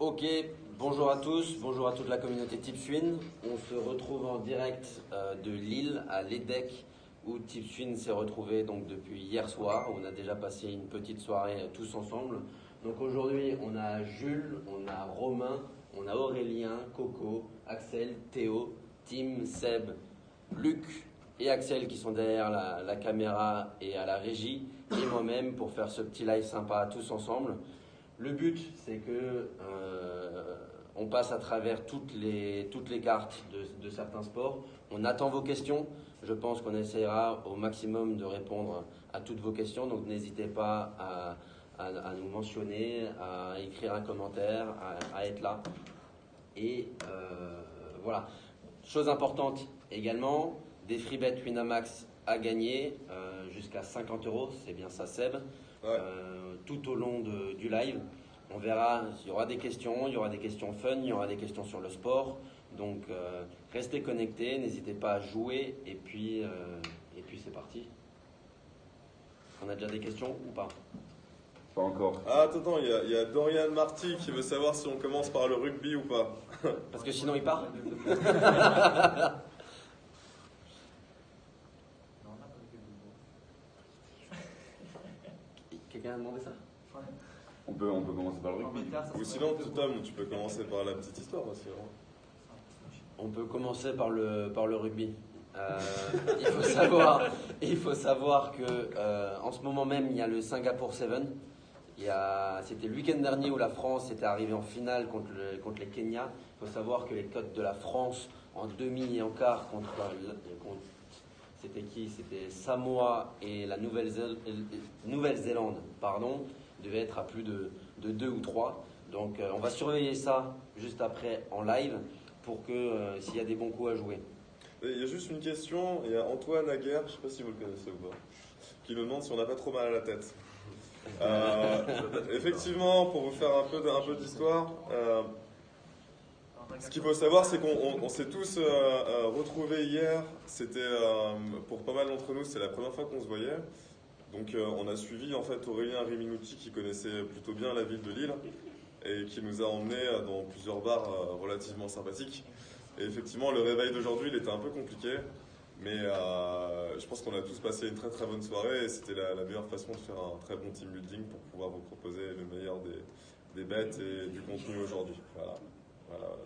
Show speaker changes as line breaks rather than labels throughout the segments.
Ok, bonjour à tous, bonjour à toute la communauté Tipswin. On se retrouve en direct de Lille à l'EDEC où Tipswin s'est retrouvé donc depuis hier soir. On a déjà passé une petite soirée tous ensemble. Donc aujourd'hui on a Jules, on a Romain, on a Aurélien, Coco, Axel, Théo, Tim, Seb, Luc et Axel qui sont derrière la caméra et à la régie et moi-même pour faire ce petit live sympa tous ensemble. Le but, c'est que on passe à travers toutes les cartes de certains sports. On attend vos questions. Je pense qu'on essaiera au maximum de répondre à toutes vos questions. Donc n'hésitez pas à nous mentionner, à écrire un commentaire, à être là. Et voilà. Chose importante également, des free bets Winamax à gagner jusqu'à 50 €. C'est bien ça, Seb.
Ouais.
Tout au long du live. On verra, il y aura des questions fun, il y aura des questions sur le sport. Donc restez connectés, n'hésitez pas à jouer et puis c'est parti. On a déjà des questions ou pas?
Pas encore.
Ah, attends, il y a Dorian Marty qui veut savoir si on commence par le rugby ou pas.
Parce que sinon il part. Quelqu'un a demandé ça?
On peut commencer par le rugby.
Ou sinon, Tom, tu peux commencer par la petite histoire aussi.
On peut commencer par le rugby. Il faut savoir que en ce moment même, il y a le Singapore 7. C'était le week-end dernier où la France était arrivée en finale contre les Kenya. Il faut savoir que les cotes de la France en demi et en quart contre c'était qui? C'était Samoa et la Nouvelle-Zélande, devaient être à plus de 2 ou 3. Donc on va surveiller ça juste après en live pour que s'il y a des bons coups à jouer.
Il y a juste une question, il y a Antoine Aguerre, je ne sais pas si vous le connaissez ou pas, qui nous demande si on n'a pas trop mal à la tête. Effectivement, pour vous faire un peu d'histoire, ce qu'il faut savoir, c'est qu'on s'est tous retrouvés hier. C'était pour pas mal d'entre nous, c'est la première fois qu'on se voyait. Donc on a suivi en fait Aurélien Riminucci qui connaissait plutôt bien la ville de Lille et qui nous a emmenés dans plusieurs bars relativement sympathiques. Et effectivement, le réveil d'aujourd'hui, il était un peu compliqué, mais je pense qu'on a tous passé une très très bonne soirée et c'était la meilleure façon de faire un très bon team building pour pouvoir vous proposer le meilleur des bêtes et du contenu aujourd'hui. Voilà.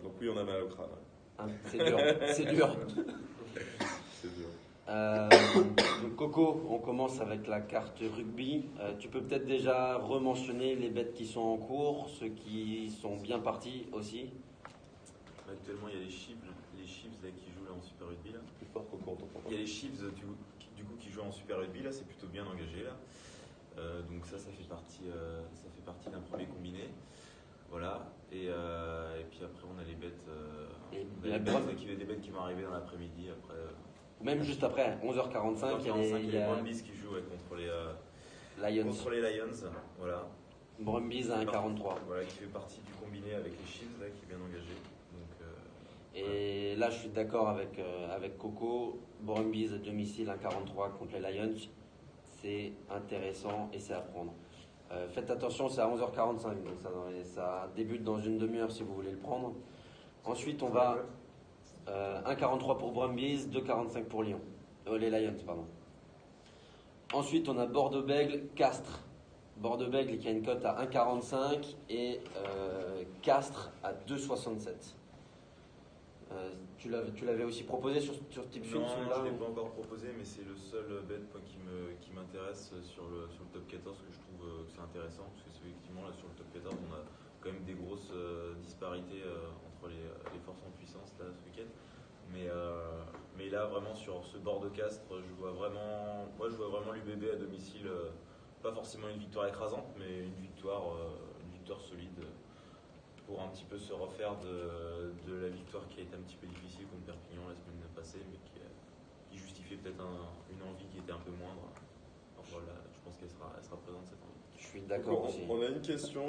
Donc oui, on a mal au crâne.
Hein, c'est dur, c'est dur.
C'est dur.
Donc Coco, on commence avec la carte rugby. Tu peux peut-être déjà rementionner les bêtes qui sont en cours, ceux qui sont bien partis aussi.
Actuellement, il y a les Chiefs là, qui jouent là, en Super Rugby. Là.
Plus fort, Coco, on t'entend pas.
Il y a les Chiefs du coup, qui jouent en Super Rugby, là, c'est plutôt bien engagé. Là. Donc ça fait partie d'un premier combiné. Voilà. Et puis après, on a les bêtes. Des bêtes qui vont arriver dans l'après-midi. Après,
Même juste après, 11h45, il y a
les Brumbies qui jouent contre les
Lions.
Contre les Lions. Voilà.
Brumbies à 1,43.
Voilà, qui fait partie du combiné avec les Chiefs, là, qui est bien engagé.
Et là, je suis d'accord avec Coco. Brumbies à domicile 1,43 contre les Lions. C'est intéressant et c'est à prendre. Faites attention, c'est à 11h45, donc ça débute dans une demi-heure si vous voulez le prendre. Ensuite, on va 1,43 pour Brumbies, 2,45 pour Lyon. Les Lions, pardon. Ensuite, on a Bordeaux-Bègles, Castres. Bordeaux-Bègles qui a une cote à 1,45 et Castres à 2,67. Tu l'avais aussi proposé sur Tipswin?
Non, je ne l'ai pas encore proposé, mais c'est le seul bet qui m'intéresse sur le top 14, que je trouve que c'est intéressant, parce que effectivement là, sur le top 14, on a quand même des grosses disparités entre les forces en puissance là, ce week-end. Mais là, vraiment, sur ce bord de Castres, je vois vraiment l'UBB à domicile, pas forcément une victoire écrasante, mais une victoire solide. Pour un petit peu se refaire de la victoire qui a été un petit peu difficile contre Perpignan la semaine passée, mais qui justifiait peut-être une envie qui était un peu moindre. Alors voilà, je pense qu'elle sera présente cette envie.
Je suis d'accord aussi.
On a une question.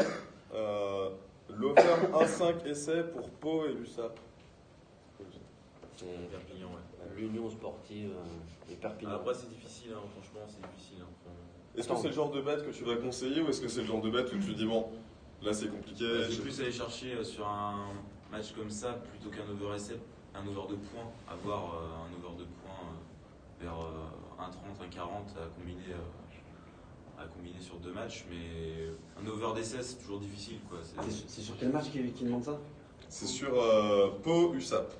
L'Auvergne 1,5 essai pour Pau et l'USAP.
C'est
Perpignan, ouais.
l'Union sportive et Perpignan.
Après, c'est difficile, hein, franchement, c'est difficile. Hein.
Est-ce que c'est le genre de bête que tu vas conseiller ou est-ce que c'est le genre de bête où tu dis bon, Là, c'est compliqué.
Je vais plus aller chercher sur un match comme ça plutôt qu'un over essai, un over de points, avoir un over de points vers 1,30, 1,40 à combiner sur 2 matchs, mais un over d'essai c'est toujours difficile quoi.
C'est sur quel match qui demande ça?
C'est sur Pau USAP.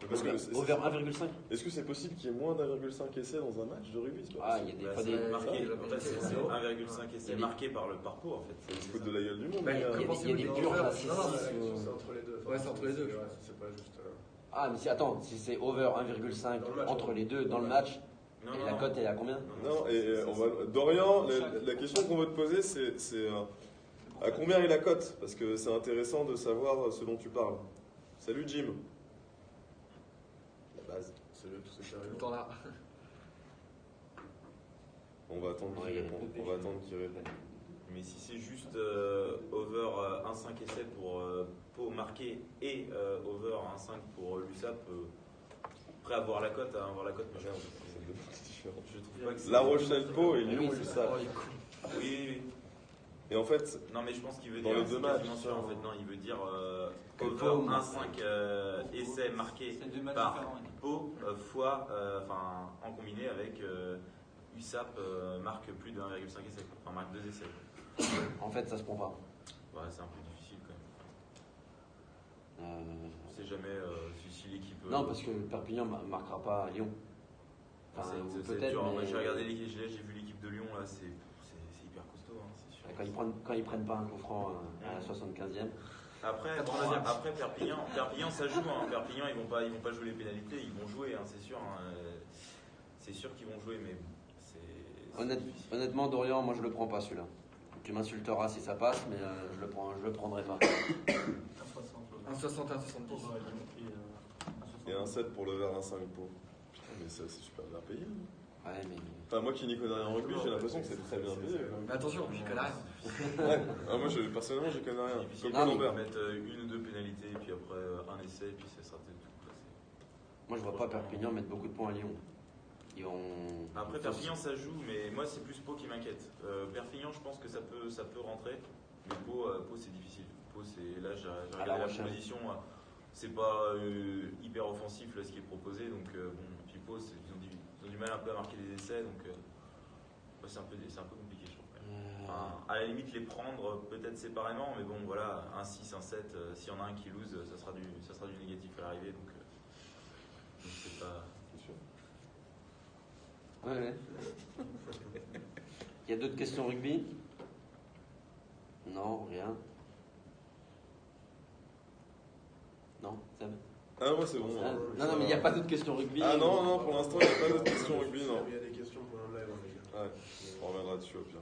Parce que
Over 1,5.
est-ce que c'est possible qu'il y ait moins d'1,5 essai dans un match de rugby?
Ah, il y a des fois des.
Marqué, c'est 1,5 essai marqué par Pau en fait.
Ça se fout de la gueule du monde.
Il y a des purges à 6-6.
C'est entre les deux.
Ouais, c'est entre les deux.
C'est pas juste.
Ah, mais si c'est over 1,5 entre les deux dans le match, et la cote est à combien?
Non, et Dorian, la question qu'on veut te poser, c'est à combien est la cote? Parce que c'est intéressant de savoir ce dont tu parles. Salut Jim. La base.
Salut tous ces
Tout le temps là.
On va attendre qu'il réponde. On va attendre qu'il réponde.
Mais si c'est juste over 1,5 essai pour Pau marqué et over 1,5 pour l'USAP, prêt à voir la cote, mais je trouve pas que c'est.
La Rochelle-Pau et Lyon USAP.
Oui.
Et en fait,
Non, mais je pense qu'il veut
dans
dire.
les deux matchs,
En fait, non, il veut dire
Que
over
Pau
1,5 essai marqué
C'est 2 matchs
par
différents.
Pau fois, en combiné avec USAP marque plus de 1,5 essai, enfin marque 2 essais.
En fait, ça se prend pas.
Ouais, c'est un peu difficile quand même. On sait jamais si l'équipe.
Non, parce que Perpignan ne marquera pas à Lyon. Enfin, ou
c'est
peut-être.
dur. Moi,
Mais
j'ai regardé j'ai vu l'équipe de Lyon là, c'est hyper costaud, hein, c'est sûr.
quand ils prennent pas un coup franc à la 75e.
Après, Perpignan, ça joue. Hein. Perpignan, ils vont pas jouer les pénalités, ils vont jouer, hein, c'est sûr. Hein. C'est sûr qu'ils vont jouer, mais c'est difficile.
Honnêtement, Dorian, moi je le prends pas celui-là. Tu m'insulteras si ça passe, mais je le prendrai pas.
1,60, 1,70.
et un 7 pour le verre, un 5 pour. Putain, mais ça, c'est super bien payé.
Ouais, mais.
Enfin, moi qui n'y connais rien en rugby, j'ai l'impression que c'est très bien payé. Quand même.
Mais attention, j'y connais rien.
Ouais. Ah, moi, personnellement, j'y connais rien.
Difficile.
Comme
Non,
Lambert.
Mettre une ou deux pénalités, et puis après un essai, et puis ça sera peut-être tout. Quoi.
Moi je vois pas Perpignan mettre beaucoup de points à Lyon. Ils vont.
Après, Perpignan, ça joue, mais moi, c'est plus Pau qui m'inquiète. Perpignan, je pense que ça peut rentrer, mais Pau c'est difficile. Pau, là, j'ai regardé la proposition, c'est pas hyper offensif là, ce qui est proposé, donc bon, puis Pau, ils ont du mal un peu à marquer des essais, donc c'est un peu compliqué, je trouve. Enfin, à la limite, les prendre peut-être séparément, mais bon, voilà, un 6, un 7, s'il y en a un qui lose, ça sera du négatif à l'arrivée, donc c'est pas.
C'est sûr.
Ouais. Il y a d'autres questions rugby? Non, rien. Non, Seb?
Ah, moi, c'est bon.
Ah,
hein.
non, mais il n'y a pas d'autres questions rugby.
Ah, non, pour l'instant, il n'y a pas d'autres questions rugby, non.
Il y a des questions pour un live, les gars.
Ouais, on reviendra dessus au pire.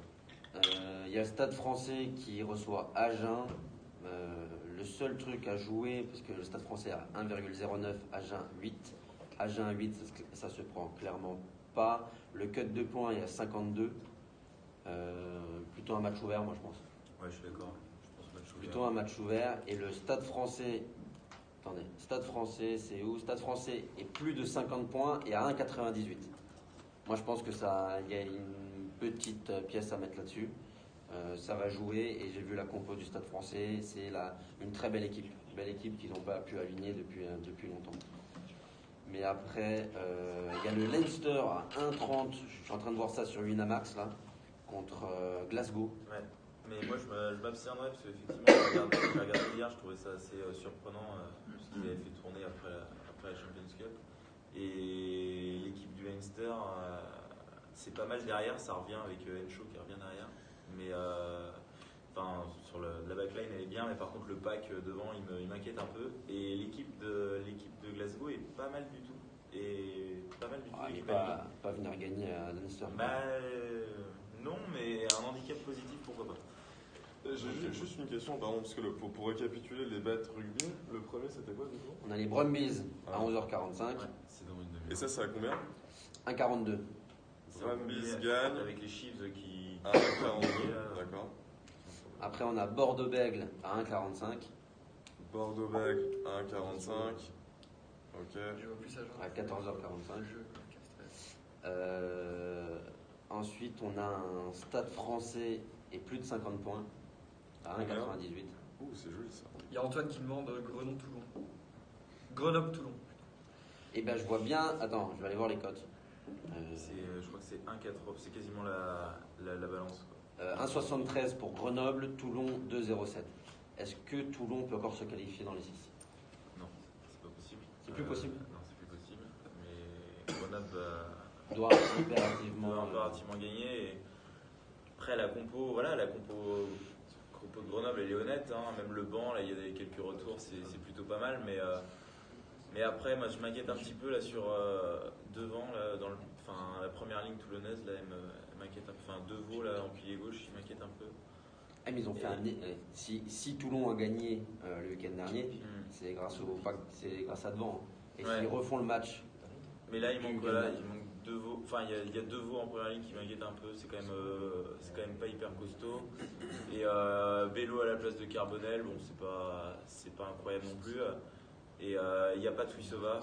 Il y a le Stade Français qui reçoit Agen. Le seul truc à jouer, parce que le Stade Français a 1,09, Agen 8. Agen 8, ça se prend clairement pas. Le cut de points est à 52. Plutôt un match ouvert, moi je pense.
Ouais, je suis d'accord. Je pense match ouvert.
Plutôt un match ouvert. Et le Stade Français. Attendez, Stade Français, c'est où? Stade Français est plus de 50 points et à 1,98. Moi je pense que il y a une petite pièce à mettre là-dessus. Ça va jouer et j'ai vu la compo du Stade Français. C'est une très belle équipe. Une belle équipe qu'ils n'ont pas pu aligner depuis longtemps. Mais après, il y a le Leinster à 1,30. Je suis en train de voir ça sur Winamax là, contre Glasgow.
Ouais. Mais moi, je m'abstiendrai parce qu'effectivement, j'ai regardé hier, je trouvais ça assez surprenant ce qu'ils avaient fait tourner après la Champions Cup. Et l'équipe du Leinster, c'est pas mal derrière, ça revient avec Henshaw qui revient derrière. Mais sur la backline, elle est bien, mais par contre, le pack devant, il m'inquiète un peu. Et l'équipe de Glasgow est pas mal du tout. Et pas mal du tout.
Il va pas venir gagner à Leinster.
Non, mais un handicap positif, pourquoi pas.
J'ai juste une question, pardon, parce que pour récapituler les bêtes rugby, le premier c'était quoi du coup?
On a les Brumbies à 11h45.
Ouais, c'est dans une demi-heure.
Et ça, c'est à combien?
1,42.
Brumbies gagne.
Avec les Chiefs qui.
Ah, 42, d'accord.
Après, on a Bordeaux-Bègles à 1,45.
Bordeaux-Bègles à 1,45. Ok.
Je vois plus à
À 14h45. Ensuite, on a un Stade Français et plus de 50 points à 1,98.
Ouh, c'est joli ça.
Il y a Antoine qui demande Grenoble-Toulon. Grenoble-Toulon.
Et ben je vois bien. Attends, je vais aller voir les cotes.
Je crois que c'est 1,80, c'est quasiment la balance. Quoi.
1,73 pour Grenoble, Toulon 2,07. Est-ce que Toulon peut encore se qualifier dans les 6?
Non, c'est pas possible.
C'est plus possible?
Non, c'est plus possible. Mais Grenoble
Doit impérativement
impérativement gagner. Et après, la compo de Grenoble, elle est honnête. Hein. Même le banc, là, il y a quelques retours, c'est plutôt pas mal. Mais après, moi, je m'inquiète un petit peu là sur devant, là, la première ligne toulonnaise, là, elle m'inquiète un peu. Enfin, Devaux, là, en pilier gauche, il m'inquiète un peu.
Ah, mais ils ont fait si Toulon a gagné le week-end dernier, c'est grâce à Devant. Et
Ouais.
s'ils refont le match.
Mais là, il manque Devaux. Enfin, il y a Devaux en première ligne qui m'inquiète un peu. C'est quand même pas hyper costaud. Et Bello à la place de Carbonel, bon, c'est pas incroyable non plus. Et il n'y a pas de Tuisova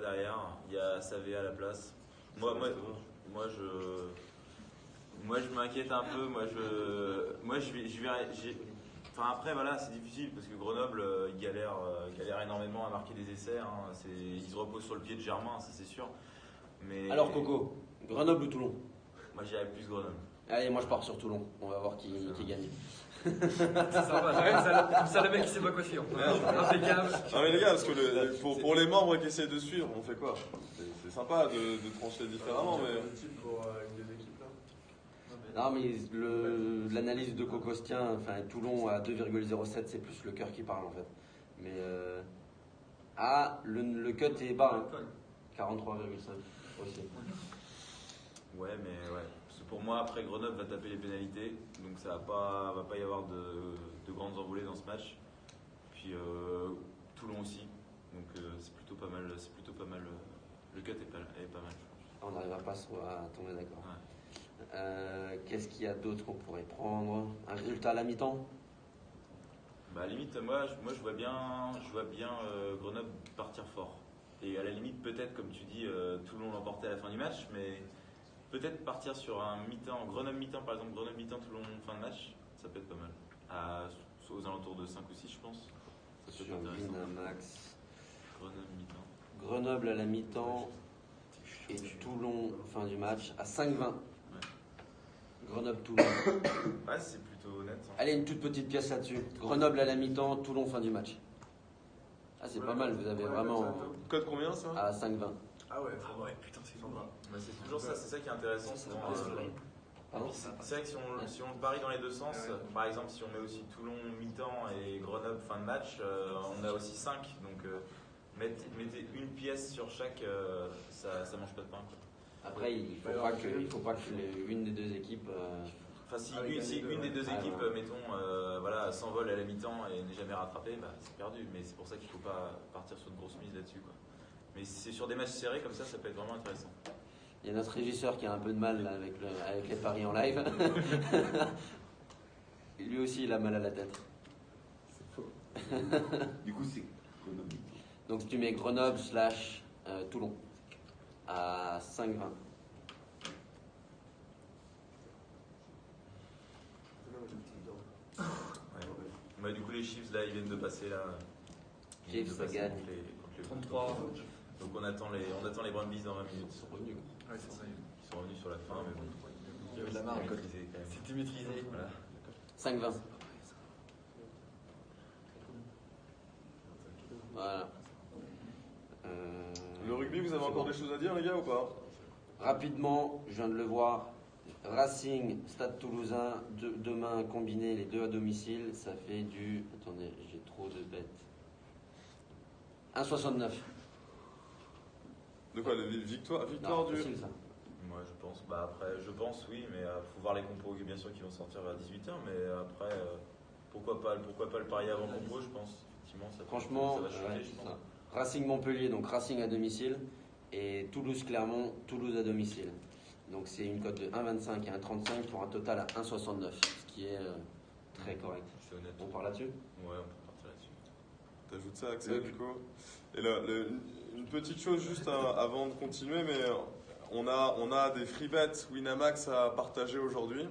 derrière. Il y a Savé à la place. Moi, je m'inquiète un peu. Enfin, après, voilà, c'est difficile parce que Grenoble, ils galèrent énormément à marquer des essais. Hein. Ils se reposent sur le pied de Germain, ça c'est sûr. Mais
Alors Coco, Grenoble ou Toulon?
moi, j'irais plus Grenoble.
Allez, moi je pars sur Toulon. On va voir qui gagne.
C'est sympa. Ça, le mec qui sait pas quoi suivre. Impeccable.
Non mais les gars, parce que pour les membres qui essaient de suivre, on fait quoi? C'est sympa de trancher différemment, mais...
Pour une des équipes là.
Non, mais l'analyse de Cocostien, enfin Toulon à 2,07, c'est plus le cœur qui parle en fait. Mais le cut est bas, hein. 43,5 aussi.
Ouais, mais ouais. Parce que pour moi, après, Grenoble va taper les pénalités. Donc ça va pas y avoir de grandes envolées dans ce match. Puis Toulon aussi. Donc c'est plutôt pas mal. Le cut est pas mal, je pense.
On n'arrivera pas à tomber d'accord.
Ouais.
Qu'est-ce qu'il y a d'autre qu'on pourrait prendre? Un résultat à la mi-temps?
Bah, à la limite, moi je vois bien Grenoble partir fort. Et à la limite, peut-être, comme tu dis, Toulon l'emporter à la fin du match, mais peut-être partir sur un mi-temps, Grenoble mi-temps par exemple, Grenoble mi-temps, Toulon fin de match, ça peut être pas mal. Aux alentours de 5 ou 6, je pense. Ça peut
Sur
être intéressant.
Winamax.
Grenoble mi-temps.
Grenoble à la mi-temps et Toulon fin du match à 5,20. Grenoble-Toulon.
Ouais, c'est plutôt honnête. Hein.
Allez, une toute petite pièce là-dessus. Grenoble à la mi-temps, Toulon fin du match. Ah, c'est pas mal, vous avez vraiment
Code combien ça?
à 5,20.
Ah ouais,
Ah ouais, putain, c'est sympa.
Mais c'est toujours ça, c'est ça qui est intéressant. Souvent,
Pardon?
c'est vrai que si on le parie dans les deux sens, par exemple, si on met aussi Toulon mi-temps et Grenoble fin de match, on a aussi 5. Donc, mettez une pièce sur chaque, ça mange pas de pain. Quoi.
Après, il faut pas que une des deux équipes.
Enfin, si une des deux équipes, mettons, s'envole à la mi-temps et n'est jamais rattrapée, bah, c'est perdu. Mais c'est pour ça qu'il ne faut pas partir sur de grosses mises là-dessus. Quoi. Mais si c'est sur des matchs serrés comme ça peut être vraiment intéressant.
Il y a notre régisseur qui a un peu de mal là, avec les paris en live. Lui aussi, il a mal à la tête.
C'est faux. Du coup, c'est Grenoble.
Donc, si tu mets Grenoble / Toulon à 5,20.
Ouais, du coup, les Chiefs, là, ils viennent de passer. Là. Ils viennent de
Chiefs, ça
passer
gagne.
contre les
33.
Donc, on attend les Brumbies dans 20 minutes.
Ils sont revenus.
Ouais, c'est ça.
Ils sont revenus sur la fin, mais bon.
Il y avait de la marge.
Maîtrisé, quand même.
C'était maîtrisé.
Voilà.
5,20. Voilà.
Le rugby, vous avez encore des choses à dire les gars ou pas?
Rapidement, je viens de le voir. Racing, Stade Toulousain, demain combiné les deux à domicile, ça fait du. Attendez, j'ai trop de bêtes. 1,69.
De quoi? De victoire
Non,
du...
facile ça.
Moi, je pense. Bah, après, je pense, oui, mais faut voir les compos, bien sûr, qui vont sortir à 18h. Mais après, pourquoi pas le parier avant compo, je pense. Effectivement,
Franchement,
ça va chuter,
ouais,
je
c'est
pense.
ça. Racing Montpellier, donc Racing à domicile, et Toulouse Clermont, Toulouse à domicile. Donc c'est une cote de 1,25 et 1,35 pour un total à 1,69, ce qui est très correct.
C'est honnête.
On parle là-dessus?
Ouais, on peut partir là-dessus.
T'ajoutes ça, Axel, du coup. Et une petite chose juste avant de continuer, mais on a des free bets Winamax à partager aujourd'hui.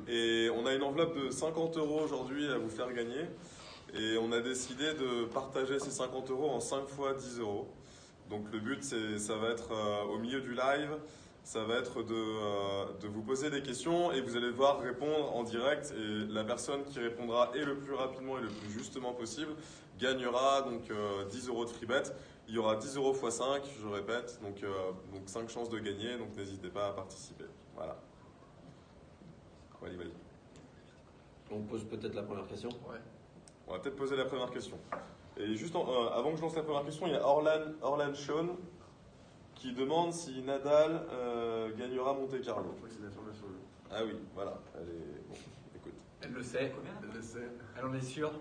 Et on a une enveloppe de 50 € aujourd'hui à vous faire gagner. Et on a décidé de partager ces 50 € en 5 fois 10 €. Donc le but, ça va être au milieu du live, ça va être de vous poser des questions et vous allez devoir répondre en direct. Et la personne qui répondra et le plus rapidement et le plus justement possible gagnera donc 10 € de free bet. Il y aura 10 € x 5, je répète, donc 5 chances de gagner, donc n'hésitez pas à participer. Voilà. Wally.
On pose peut-être la première question.
Ouais.
On va peut-être poser la première question. Et juste avant que je lance la première question, il y a Orlan Sean qui demande si Nadal gagnera Monte Carlo.
Je crois que c'est l'information.
Ah oui, voilà. Elle est... Bon, écoute.
Elle le sait.
Elle le sait.
Elle en est sûre.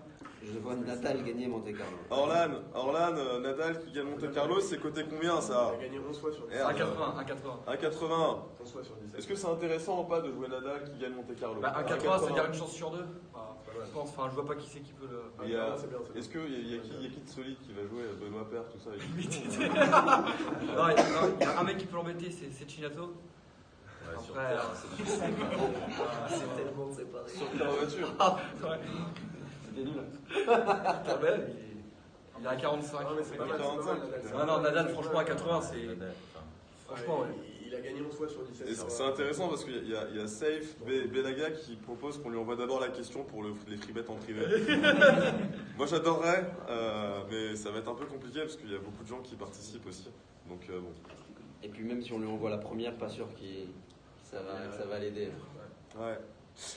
Je vois Nadal gagner Monte Carlo.
Orlan, Nadal qui gagne Monte Carlo, c'est coté combien ça?
Il a gagné 11 fois sur 10.
Merde.
1,80.
1,80.
11 fois sur 10.
Est-ce que c'est intéressant ou pas de jouer Nadal qui gagne Monte Carlo?
Bah, 1,80, c'est-à-dire une chance sur deux.
Pas mal.
Je pense. Enfin, je vois pas qui c'est qui peut le.
Il y a-
C'est bien, c'est bien.
Est-ce qu'il y a qui de solide qui va jouer? Benoît Paire, tout ça avec
Non, il y a un mec qui peut l'embêter, c'est Chinato.
Ouais, sur
Après,
Terre, c'est
C'est tellement séparé.
Sur quelle voiture?
Ouais.
C'était nul.
Cabel, il est à 45.
Non, mais c'est pas mal.
45.
Non, Nadal, franchement, à 80, c'est.
Nadal.
Franchement, ouais.
Il a gagné 11 fois sur 17.
Et c'est intéressant parce qu'il y a Safe Belaga qui propose qu'on lui envoie d'abord la question pour les free bets en privé. Moi j'adorerais, mais ça va être un peu compliqué parce qu'il y a beaucoup de gens qui participent aussi. Donc bon.
Et puis même si on lui envoie la première, pas sûr que ça va l'aider.
Ouais.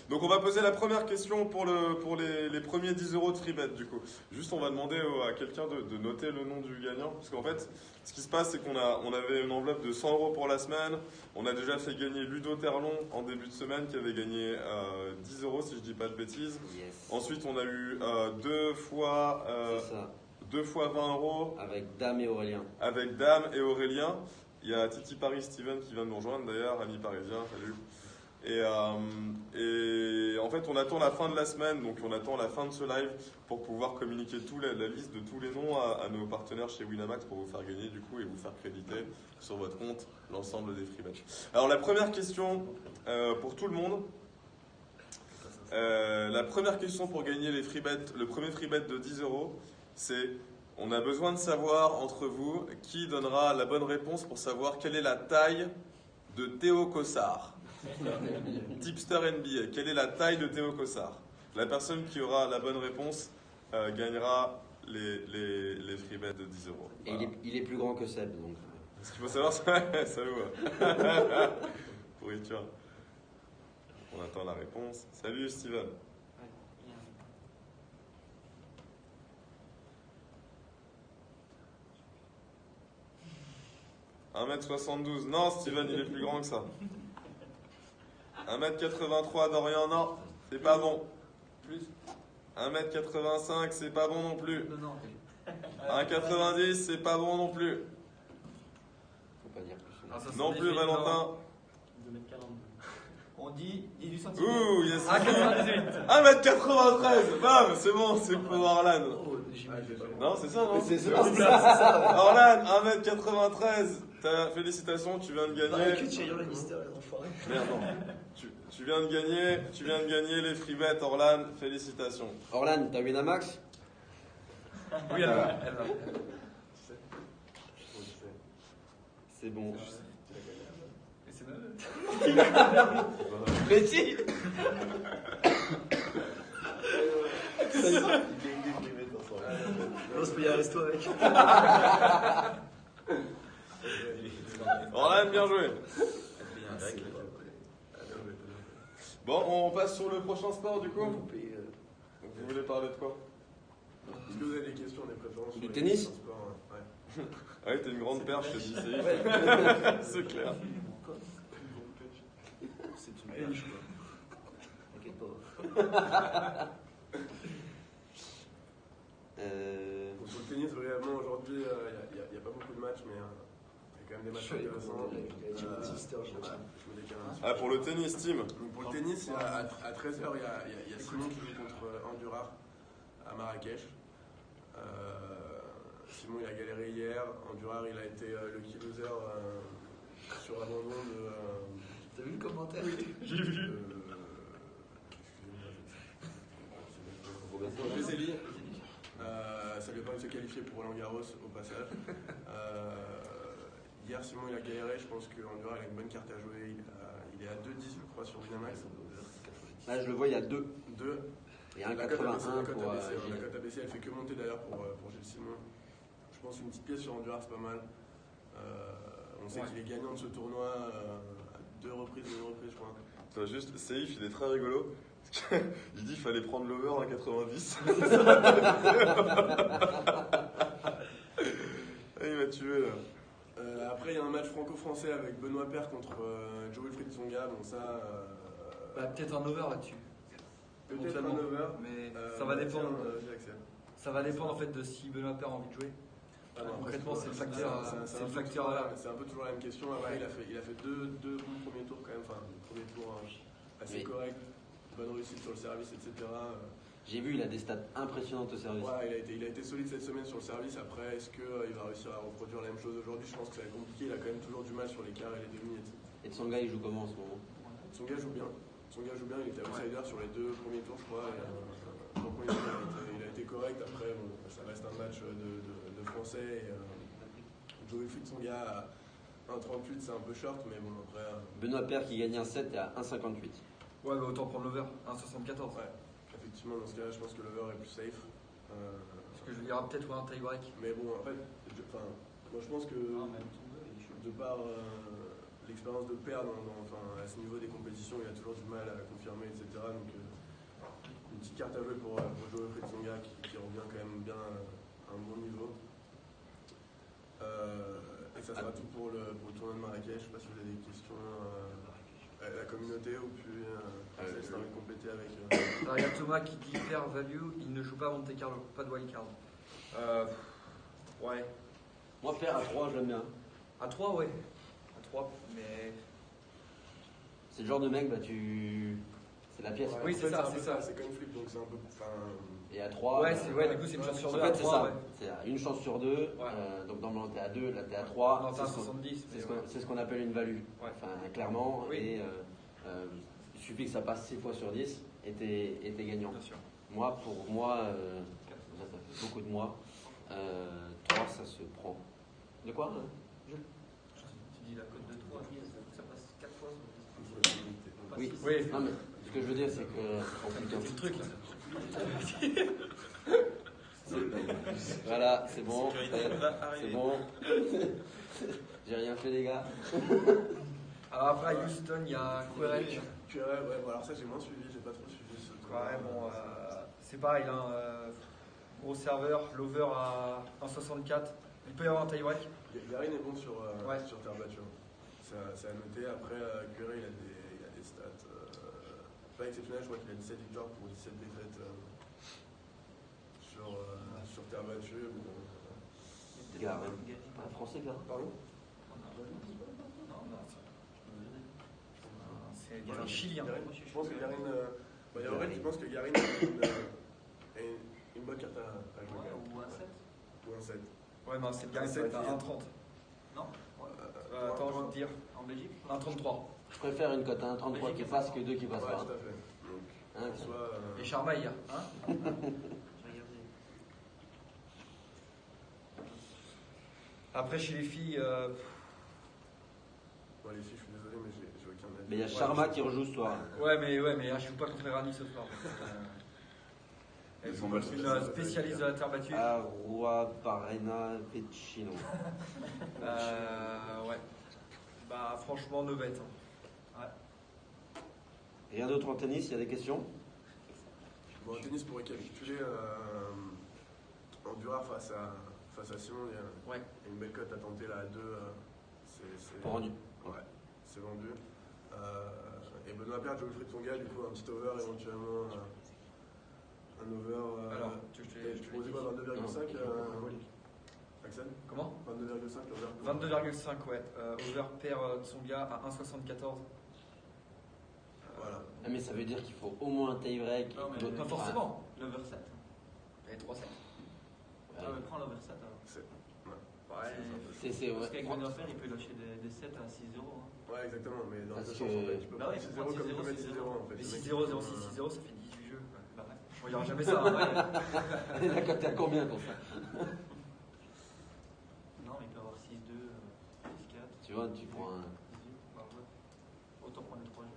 Donc on va poser la première question pour les premiers 10 € de free bet du coup. Juste on va demander à quelqu'un de noter le nom du gagnant. Parce qu'en fait, ce qui se passe c'est qu'on avait une enveloppe de 100 € pour la semaine. On a déjà fait gagner Ludo Terlon en début de semaine qui avait gagné 10 € si je dis pas de bêtises.
Yes.
Ensuite on a eu deux fois
C'est ça.
20 €
Avec Dame et Aurélien.
avec Dame et Aurélien. Il y a Titi Paris Steven qui vient de nous rejoindre d'ailleurs, ami parisien, salut. Et en fait, on attend la fin de la semaine, donc on attend la fin de ce live pour pouvoir communiquer la liste de tous les noms à nos partenaires chez Winamax pour vous faire gagner du coup et vous faire créditer sur votre compte l'ensemble des free bets. Alors la première question pour tout le monde. La première question pour gagner les free bets, le premier free bet de 10 €, c'est on a besoin de savoir entre vous qui donnera la bonne réponse pour savoir quelle est la taille de Théo Cossard. Tipster NBA, quelle est la taille de Théo Cossard? La personne qui aura la bonne réponse gagnera les free bets de 10 €.
Et
Voilà.
il est plus grand que Seb, donc.
Ce qu'il faut savoir, c'est ça pourriture. On attend la réponse. Salut Steven. 1m72. Non, Steven, il est plus grand que ça. 1m83, Dorian, non, c'est pas bon.
Plus.
1m85, c'est pas bon non plus.
Non.
1m90, c'est pas bon non plus.
Faut pas dire plus.
Non plus, Valentin.
2m42. On dit 18 cm.
Ouh, yes.
1,98.
1m93, bam, c'est bon, c'est pour Orlan.
Oh, j'imagine.
Non, c'est ça, non?
C'est ça.
Orlan, 1m93. Félicitations, tu viens de gagner. Merde, non. Tu viens de gagner les free bets, Orlan. Félicitations.
Orlan, t'as Winamax?
Oui, elle va.
C'est bon.
Et c'est mal.
Mais si.
On se paye un resto avec.
Orlan, bien joué.
Il y a un grec.
Bon, on passe sur le prochain sport du coup. Vous voulez parler de quoi?
Est-ce que vous avez des questions, des préférences
Du
sur les
tennis
sports, ouais.
Ah oui, t'as une grande perche, je te dis, c'est clair.
C'est une perche, quoi. T'inquiète pas.
Donc, sur le tennis, vraiment, aujourd'hui, il n'y a pas beaucoup de matchs, mais il y a quand même des matchs intéressants. Je me décale un petit peu.
Ah, pour le tennis, Tim.
Donc, pour le tennis, à 13h, il y a Simon qui joue contre Andurar à Marrakech. Simon, il a galéré hier. Andurar, il a été lucky loser sur l'abandon de.
T'as vu le commentaire?
J'ai vu.
Vesely. Ça lui a permis de se qualifier pour Roland Garros au passage. Hier, Simon il a galéré. Je pense qu'Andurra a une bonne carte à jouer. Il est à 2-10, je crois, sur Winamax.
Là, je le vois, il y a 2.
2.
Et un
La cote
81
a
pour
baissé,
Gilles.
la cote a baissé, elle fait que monter d'ailleurs pour Gilles Simon. Je pense une petite pièce sur Andurra, c'est pas mal. On sait qu'il est gagnant de ce tournoi à 2 reprises, je crois.
Enfin, juste, Seif, il est très rigolo. Il dit qu'il fallait prendre l'over à 90. Il m'a tué là.
Après, il y a un match franco-français avec Benoît Paire contre Joe Wilfried Tsonga. Bon, ça.
Peut-être un over là-dessus.
Peut-être un over.
Mais ça va dépendre.
J'accepte.
Ça va dépendre en fait de si Benoît Paire a envie de jouer. Concrètement, c'est le facteur.
C'est un peu toujours la même question. Après, il a fait deux bons premiers tours quand même. Enfin, premier tour assez correct. Bonne réussite sur le service, etc.
J'ai vu, il a des stats impressionnantes au service.
Ouais, il a été solide cette semaine sur le service. Après, est-ce qu'il va réussir à reproduire la même chose aujourd'hui? Je pense que ça va être compliqué. Il a quand même toujours du mal sur les quarts et les demi.
Et Tsonga, il joue comment en ce moment?
Tsonga joue bien. Il était outsider sur les 2 premiers tours, je crois. Donc, il a été correct. Après, bon, ça reste un match de français. Joe Wilfried Tsonga à 1,38, c'est un peu short, mais bon, après.
Benoît Paire qui gagne un 7 et à 1,58.
Ouais, bah autant prendre l'over, 1,74.
Ouais, effectivement, dans ce cas-là, je pense que l'over est plus safe.
Parce que il y aura peut-être un tie break.
Mais bon, en fait, moi je pense que de par l'expérience de Paire à ce niveau des compétitions, il a toujours du mal à confirmer, etc. Donc, une petite carte à jouer pour jouer Wilfried Tsonga qui revient quand même bien à un bon niveau. Et ça sera tout pour le tournoi de Marrakech. Je ne sais pas si vous avez des questions à la communauté ou puis c'est envie de compléter avec.
Alors, il y a Thomas qui dit fair value, il ne joue pas à Monte Carlo, pas de wildcard. Ouais.
Moi, Paire à 3, je l'aime bien.
À 3, ouais. À 3, mais.
C'est le genre de mec, bah c'est la pièce.
Oui, c'est ça, c'est ça.
C'est coin flip, donc c'est un peu.
Et à 3.
Ouais, du coup, c'est une chance sur 2.
En fait, c'est ça.
Ouais.
C'est une chance sur 2. Donc, normalement, t'es à 2, là, t'es à 3.
Non, t'es à 70.
C'est ce qu'on appelle une value.
Ouais.
Enfin, clairement.
Oui.
Et il suffit que ça passe 6 fois sur 10 et t'es gagnant.
Bien sûr.
Moi, pour moi, ça fait beaucoup de mois. 3, ça se prend. De quoi
Tu dis la cote de 3, ça passe 4 fois sur 10.
Oui.
Oui.
Non, mais ce que je veux dire, c'est que. Oh putain.
C'est le truc là.
Voilà, c'est bon. C'est bon. J'ai rien fait, les gars.
Alors après, à Houston, il y a Querel.
Querel, ouais, bon, alors ça j'ai moins suivi, j'ai pas trop suivi ce truc.
Ouais, bon, c'est pareil, hein, gros serveur, l'over à 1,64. Il peut y avoir un tie break.
Garin est bon sur terre battue. C'est à noter. Après, Querel, il a des stats pas exceptionnelles. Je crois qu'il a 17 victoires pour 17 défaites sur terre battue.
Garin. Pas français, Garin.
Pardon?
C'est Garin chilien.
Je pense que Garin. Il y a Aurel qui pense que Garin a une bonne carte à jouer.
Ou un 7.
Ou un 7.
Ouais, non, c'est Garin, ça va être à 1,30.
Non.
Attends, je vais te dire.
En Belgique
1,33.
Je préfère une cote à 1,33 qui passe que 2 qui passent
Ouais,
pas.
tout à fait. Donc, soit.
Et Sharma hier. Hein
J'ai regardé.
Après, chez les filles.
Bon, les filles, je suis désolé, mais j'ai aucun avis.
Mais il y a Sharma qui rejoue ce soir.
Ouais, mais je joue pas contre Rani ce soir.
Ils sont mal
Une spécialiste de la terre battue.
Arua Parena Vecino.
Ouais. Bah, franchement, no bet. Ouais.
Rien d'autre en tennis, il y a des questions?
Bon, en tennis, pour récapituler, Andurra face à Simon, il y a une belle cote à tenter là à 2. C'est
Pour rendu.
Ouais, c'est vendu. Et Benoît Paire, Joe Wilfried Tsonga, du coup, un petit over éventuellement. Un over.
Alors,
tu proposais quoi, 22,5 Axel?
Comment?
22,5 l'over.
22,5, ouais. Over pair Tsonga à 1,74.
Voilà.
Ah, mais ça veut dire qu'il faut au moins un tie break.
Non, mais
Pas forcément.
L'over 7.
Et 3,7.
Ah, mais prends l'over 7 alors.
C'est
Parce qu'avec Benoît Paire, il peut lâcher des 7 à 6-0. Hein.
Ouais, exactement, mais dans
Parce
ce
que-
sens, en fait, tu peux
Bah
prendre
ouais,
6-0
prendre
comme tu peux
6-0,
mettre 6-0 en fait.
Mais
Le mec,
6-0, 0-6, 6-0, ça fait 18 jeux.
Bah ouais.
Bon, il n'y aura jamais ça. Hein,
La cote est à combien pour ça?
Non, il peut avoir 6-2, 6-4.
Tu vois, tu prends un.
18. Bah, ouais. Autant prendre les 3 jeux.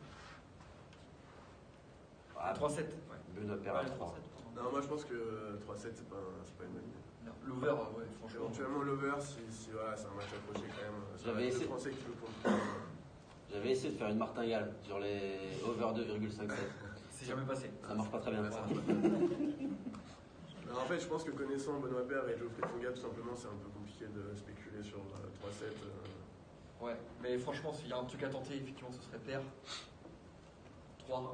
Ah,
3-7. Ouais.
Benoît perd à
Ouais,
3.
3-7, pardon.
Non, moi je pense que 3-7 c'est pas une bonne idée.
Non, l'over, ouais, franchement.
Éventuellement l'over si voilà, c'est un match accroché quand même. C'est
J'avais
un
essayé.
Français qui veut pour
J'avais essayé de faire une martingale sur les over 2,57.
C'est jamais passé.
Ça marche pas très bien.
Alors, en fait, je pense que connaissant Benoît Paire et Geoffrey Fonga, tout simplement, c'est un peu compliqué de spéculer sur 3-7.
Ouais, mais franchement, s'il y a un truc à tenter, effectivement, ce serait pair. 3. Ouais.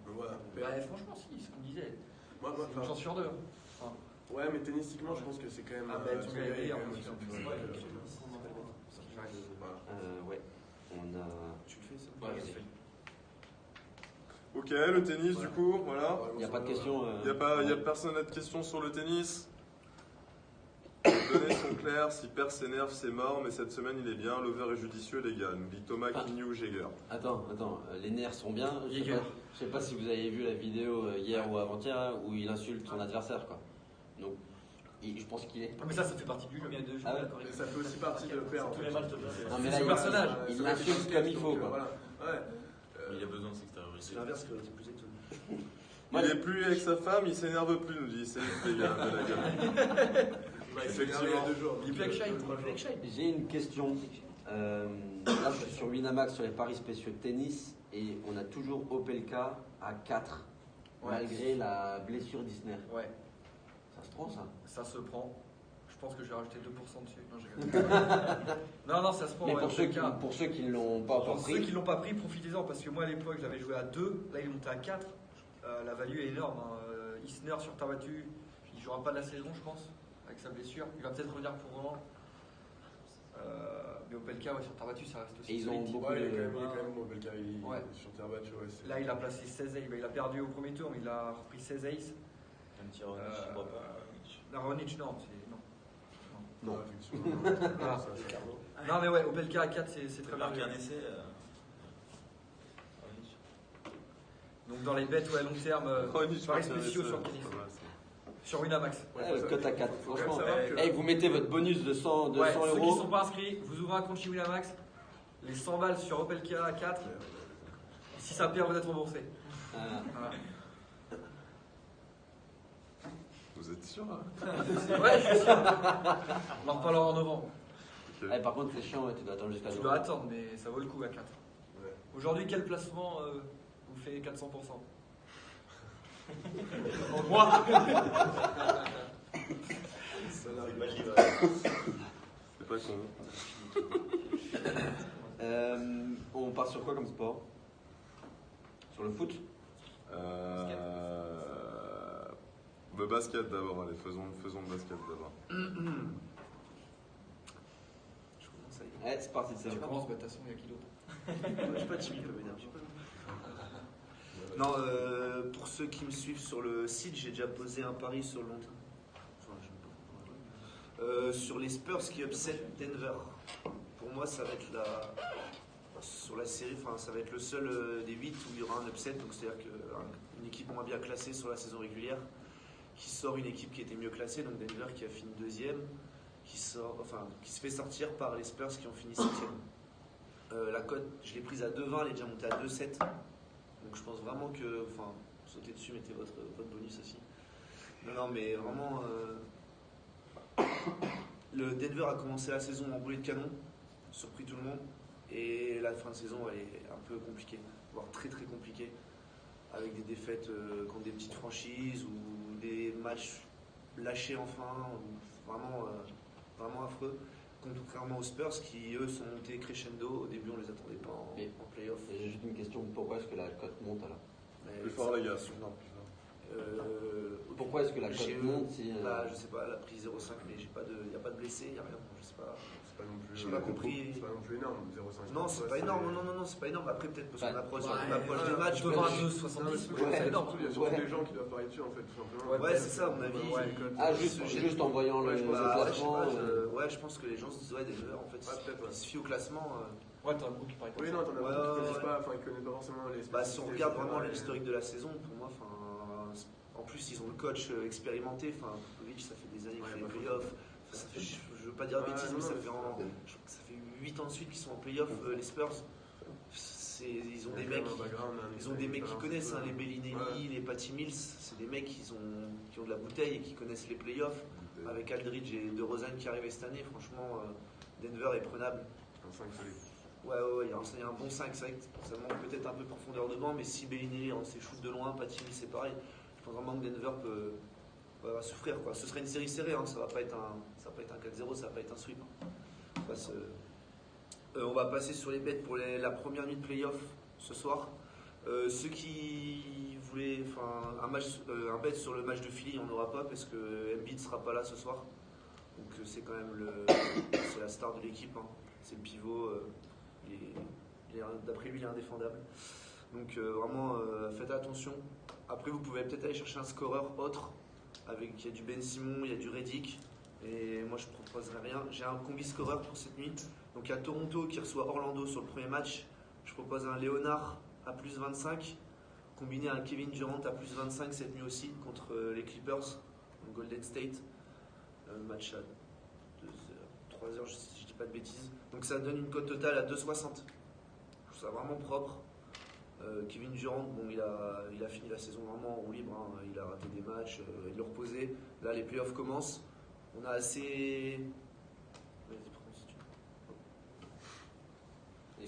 Donc voilà.
Bah, franchement, si, ce qu'on disait.
Moi,
C'est une chance sur deux. Enfin,
ouais, mais tennistiquement, je pense que c'est quand même.
Ah, bah, tu
Tsonga
vas y aller,
est quand
hein,
même
bien sûr.
au-dessus de
Ouais,
Tsonga,
ouais.
voilà.
Ouais, on a.
Tu le fais ça?
Ouais, je sais.
Ok, le tennis du coup, voilà.
Il n'y a pas de questions.
Il n'y a personne n'a de questions sur le tennis. Les données sont claires, si perd s'énerve, c'est mort, mais cette semaine il est bien, l'over est judicieux les gars, nous dit Thomas Quignou Jäger.
Attends, les nerfs sont bien. Je sais
Jäger.
pas- je sais pas si vous avez vu la vidéo hier ou avant-hier hein, où il insulte son adversaire quoi. Donc, je pense qu'il est.
Ah, mais ça fait partie du jeu.
Il y a 2 jeux,
Ah ouais.
d'accord.
Mais ça fait aussi partie de Paire.
Tous les matchs de
Non mais
C'est
là,
son personnage.
il
C'est
l'insulte comme il faut quoi.
Voilà. Ouais.
Il a besoin de s'extérioriser.
C'est l'inverse qui aurait été plus étonnant.
Moi,
Il est plus avec sa femme, il s'énerve plus, nous dit, c'est les gars de la gueule.
Il s'est énervé il y a 2 jours.
Il est plus avec Shine.
J'ai une question. Là, je suis sur Winamax sur les paris spéciaux de tennis et on a toujours Opelka à 4
Ouais.
malgré la blessure d'Isner.
Ouais,
Ça se prend ça?
ça se prend. Je pense que je vais rajouter 2% dessus. Non, je rigole. non, ça se prend.
Mais
ouais,
pour ceux qui ne l'ont pas encore
Pour ceux
pris,
qui l'ont pas pris, profitez-en parce que moi à l'époque je l'avais joué à 2, là il est monté à 4. La value est énorme. Hein. Isner sur terre battue, il jouera pas de la saison je pense, avec sa blessure. Il va peut-être revenir pour vraiment. Mais Opelka ouais, sur terre battue ça reste aussi.
Et ils ont
solide.
beaucoup
Ouais, il est
de-
quand même bon, Belka, il
Ouais.
est sur terre battue. Ouais,
Là il a placé 16 aces. Il a perdu au premier tour mais il a repris 16 aces.
Un petit Ronich, je crois pas.
La Ronich non, c'est non.
Non, effectivement.
Voilà.
Ça,
Non mais ouais, Opelka à 4 c'est très
Très
bien.
marqué un essai. Ronich.
Donc dans les bêtes ouais, long terme, paris spéciaux sur le tennis. Sur Winamax.
Ouais, le cote à 4.
Faut quand même
Franchement,
savoir que-
vous mettez votre bonus de 100,
Ouais, ceux qui ne
euros.
sont pas inscrits, vous ouvrez un compte chez Winamax, les 100 balles sur Opelka à 4. Si ça perd, vous êtes remboursé.
Ah.
Voilà.
Vous êtes sûr hein?
Ouais, je suis sûr. On en reparlera en novembre.
Ok.
Eh, par contre, c'est chiant, ouais, tu dois attendre jusqu'à
Tu
novembre.
dois attendre, mais ça vaut le coup à 4.
Ouais.
Aujourd'hui, quel placement vous fait 400%? En moi.
Ça n'arrive
C'est
pas.
pas
C'est pas con.
On part sur quoi comme sport? Sur le foot?
Le basket d'abord, allez, faisons le basket d'abord.
Je commence à y
Ouais, c'est parti de ça.
Tu commences, bah, de toute façon, il y a qui d'autre?
Je suis pas timide, je m'énerve pas. Non, pour ceux qui me suivent sur le site, j'ai déjà posé un pari sur le long terme. Enfin, je sais pas. Sur les Spurs qui upset Denver. Pour moi, ça va être sur la série, enfin, ça va être le seul des 8 où il y aura un upset. Donc, c'est-à-dire qu'une équipe moins bien classée sur la saison régulière qui sort une équipe qui était mieux classée, donc Denver qui a fini deuxième, qui se fait sortir par les Spurs qui ont fini septième. La cote, je l'ai prise à 2,20, elle est déjà montée à 2,7. Donc je pense vraiment que, enfin, sautez dessus, mettez votre bonus aussi. Non, mais vraiment, le Denver a commencé la saison en boulet de canon, surpris tout le monde, et la fin de saison elle est un peu compliquée, voire très très compliquée, avec des défaites contre des petites franchises ou des matchs lâchés enfin, ou vraiment affreux. Contrairement aux Spurs qui eux sont montés crescendo, au début on les attendait pas en playoff.
J'ai juste une question, pourquoi est-ce que la cote monte alors?
Mais
Plus fort les gars.
non, plus fort.
Pourquoi est-ce que la
J'ai-
cote monte si...
Bah, je sais pas, elle a pris 0,5 mais il n'y a pas de blessé, il n'y a rien, je sais pas.
C'est pas non plus.
J'ai pas compris.
C'est pas non plus énorme, 0,5.
Non, c'est pas énorme, non, c'est pas énorme. Après, peut-être parce qu'on approche,
Ouais,
on approche du match.
devant
peut-être-
un 2,70,
Ouais,
c'est énorme.
surtout, il y a surtout des gens qui doivent parier dessus en fait, tout simplement.
Ouais, c'est ça, à mon avis.
Ah, juste en voyant
Ouais,
le
je pense que
Bah, ouais, je sais
classement...
pas, je pense que les gens se disent, ouais, Denver, en fait,
peut-être, ouais.
ils se fient au classement.
Ouais, t'as un groupe qui paraît comme
Oui,
ça.
non, t'en as
Ouais,
beaucoup qui
ouais,
connaissent
ouais.
pas, enfin, ils connaissent pas forcément les.
Bah, si on regarde vraiment
etc.,
l'historique de la saison, pour moi, En plus, ils ont le coach expérimenté. Enfin, Popovic, ça fait des années qu'il fait les playoffs. Enfin, ça fait, je veux pas dire de bêtises, mais ça fait, je crois que ça fait 8 ans de suite qu'ils sont en playoff, les Spurs. Ils ont des mecs, qui connaissent, hein, les Bellinelli, les Patty Mills. C'est des mecs qui ont de la bouteille et qui connaissent les playoffs. Avec Aldridge et DeRozan qui arrivaient cette année, franchement, Denver est prenable.
Un 5 solide.
Ouais, il y a un bon 5, c'est vrai que ça manque peut-être un peu de profondeur de banc, mais si Bellinelli ses shoots de loin, Patty Mills c'est pareil. Je pense vraiment que Denver va souffrir, quoi. Ce serait une série serrée, hein. Ça va pas être un 4-0, ça va pas être un sweep. On va passer sur les bets pour la première nuit de playoff ce soir. Ceux qui voulaient un bet sur le match de Philly, on n'aura pas parce que Embiid ne sera pas là ce soir. Donc c'est quand même c'est la star de l'équipe, hein. C'est le pivot. D'après lui, il est indéfendable. Donc vraiment, faites attention. Après, vous pouvez peut-être aller chercher un scoreur autre. Il y a du Ben Simmons, il y a du Redick. Et moi, je ne proposerai rien. J'ai un combi scoreur pour cette nuit. Donc il y a Toronto qui reçoit Orlando sur le premier match. Je propose un Leonard à plus 25, combiné à un Kevin Durant à plus 25 cette nuit aussi contre les Clippers, donc Golden State. Match à 2h, 3h, si je dis pas de bêtises. Donc ça donne une cote totale à 2,60. Je trouve ça vraiment propre. Kevin Durant, bon, il a fini la saison vraiment en roue libre, hein. Il a raté des matchs, il est reposé. Là, les playoffs commencent. On a assez.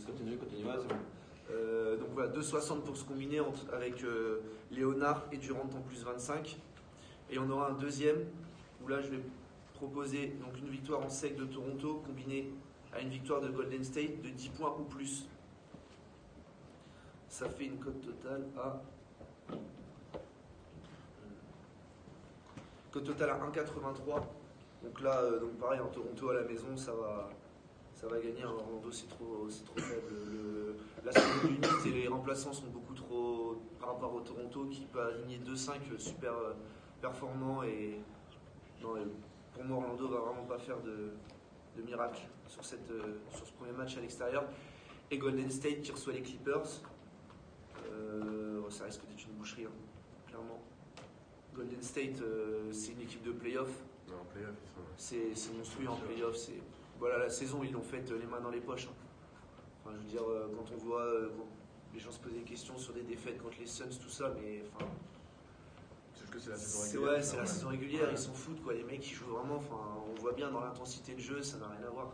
Continue, ouais, c'est bon.
Donc voilà, 2,60 pour se combiner avec Léonard et Durant en plus 25. Et on aura un deuxième où là je vais proposer donc une victoire en sec de Toronto combinée à une victoire de Golden State de 10 points ou plus. Ça fait une cote totale à 1,83. Donc là, pareil, en Toronto à la maison, ça va gagner. En Orlando, c'est trop faible. La seconde unité et les remplaçants sont beaucoup trop par rapport au Toronto qui peut aligner 2-5 super performants. Et pour moi, Orlando va vraiment pas faire de miracle sur ce premier match à l'extérieur. Et Golden State qui reçoit les Clippers. Ça risque d'être une boucherie, hein, clairement. Golden State, c'est une équipe de playoff.
Non, en playoff,
c'est monstrueux en playoff. Voilà, la saison, ils l'ont faite les mains dans les poches, hein. Enfin, je veux dire, quand on voit quand les gens se posaient des questions sur des défaites contre les Suns, tout ça, mais enfin.
C'est juste que c'est la saison régulière.
Ouais, c'est la saison régulière, ils s'en foutent, quoi. Les mecs, ils jouent vraiment, enfin, on voit bien dans l'intensité de jeu, ça n'a rien à voir.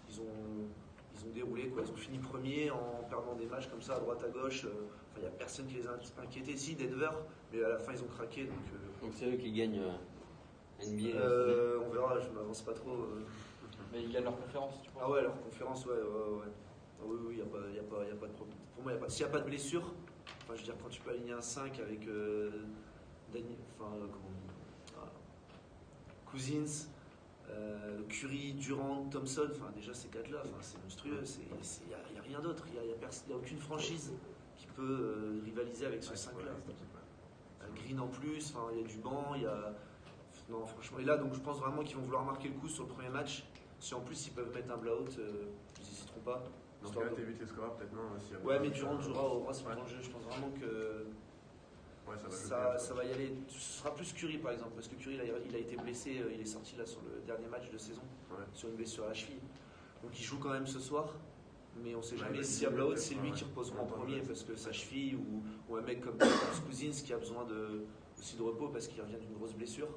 Ils ont déroulé, quoi. Ils ont fini premier en perdant des matchs comme ça à droite à gauche. Il n'y a personne qui les a inquiétés. Si, Denver, mais à la fin, ils ont craqué.
Donc c'est eux qui gagnent NBA.
On verra, je m'avance pas trop.
Mais ils gagnent leur conférence, tu vois.
Ah ouais, leur conférence, ouais. Ah oui, il n'y a pas de problème. Pour moi, s'il n'y a pas de blessure, enfin, je veux dire, quand tu peux aligner un 5 avec Cousins, Curry, Durant, Thompson, enfin, déjà ces 4-là, enfin, c'est monstrueux. Il n'y a rien d'autre. Il n'y a aucune franchise qui peut rivaliser avec ce 5-là. Green en plus, enfin, il y a du banc, non, franchement. Et là, donc, je pense vraiment qu'ils vont vouloir marquer le coup sur le premier match. Si en plus ils peuvent mettre un blowout, ils n'hésiteront pas.
Donc là, t'évites les scores, peut-être non aussi.
Ouais, mais Durant jouera au bras sur le jeu. Je pense vraiment que ça va y aller. Ce sera plus Curry par exemple, parce que Curry il a été blessé, il est sorti là sur le dernier match de saison, sur une blessure à la cheville. Donc il joue quand même ce soir, mais on sait jamais si à blowout c'est lui qui reposera en premier, parce que sa cheville ou un mec comme Cousins qui a besoin aussi de repos parce qu'il revient d'une grosse blessure.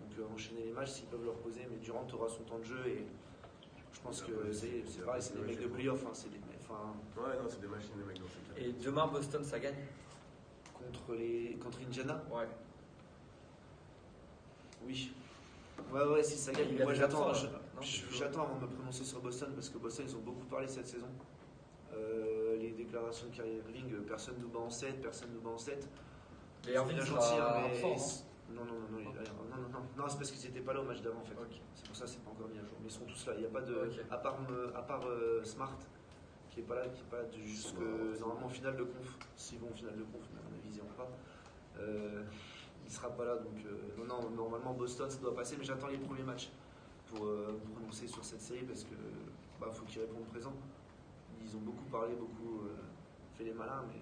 Donc enchaîner les matchs s'ils peuvent le reposer, mais Durant aura son temps de jeu et je pense que c'est pareil, c'est des mecs de playoff. Hein, c'est
des machines, les mecs dans ces cas.
Et demain, Boston, ça gagne
contre Indiana.
Ouais.
Oui. Ouais, si ça gagne. Moi, j'attends avant de me prononcer sur Boston parce que Boston, ils ont beaucoup parlé cette saison. Les déclarations de Kyrie Irving, personne nous bat en 7, personne nous bat en 7.
Et Irving
bien
sera
gentil, hein, mais.
absent,
Non, c'est parce qu'ils n'étaient pas là au match d'avant en fait.
Okay.
C'est pour ça que c'est pas encore mis à jour. Mais ils sont tous là. Il n'y a pas de.
Okay.
À part Smart, qui est pas là, jusque normalement en finale de conf. S'ils vont en finale de conf, mais à mon avis, ils n'iront pas. Il sera pas là. Donc, non, normalement Boston, ça doit passer. Mais j'attends les premiers matchs pour me prononcer sur cette série parce que faut qu'ils répondent présent. Ils ont beaucoup parlé, beaucoup fait les malins, mais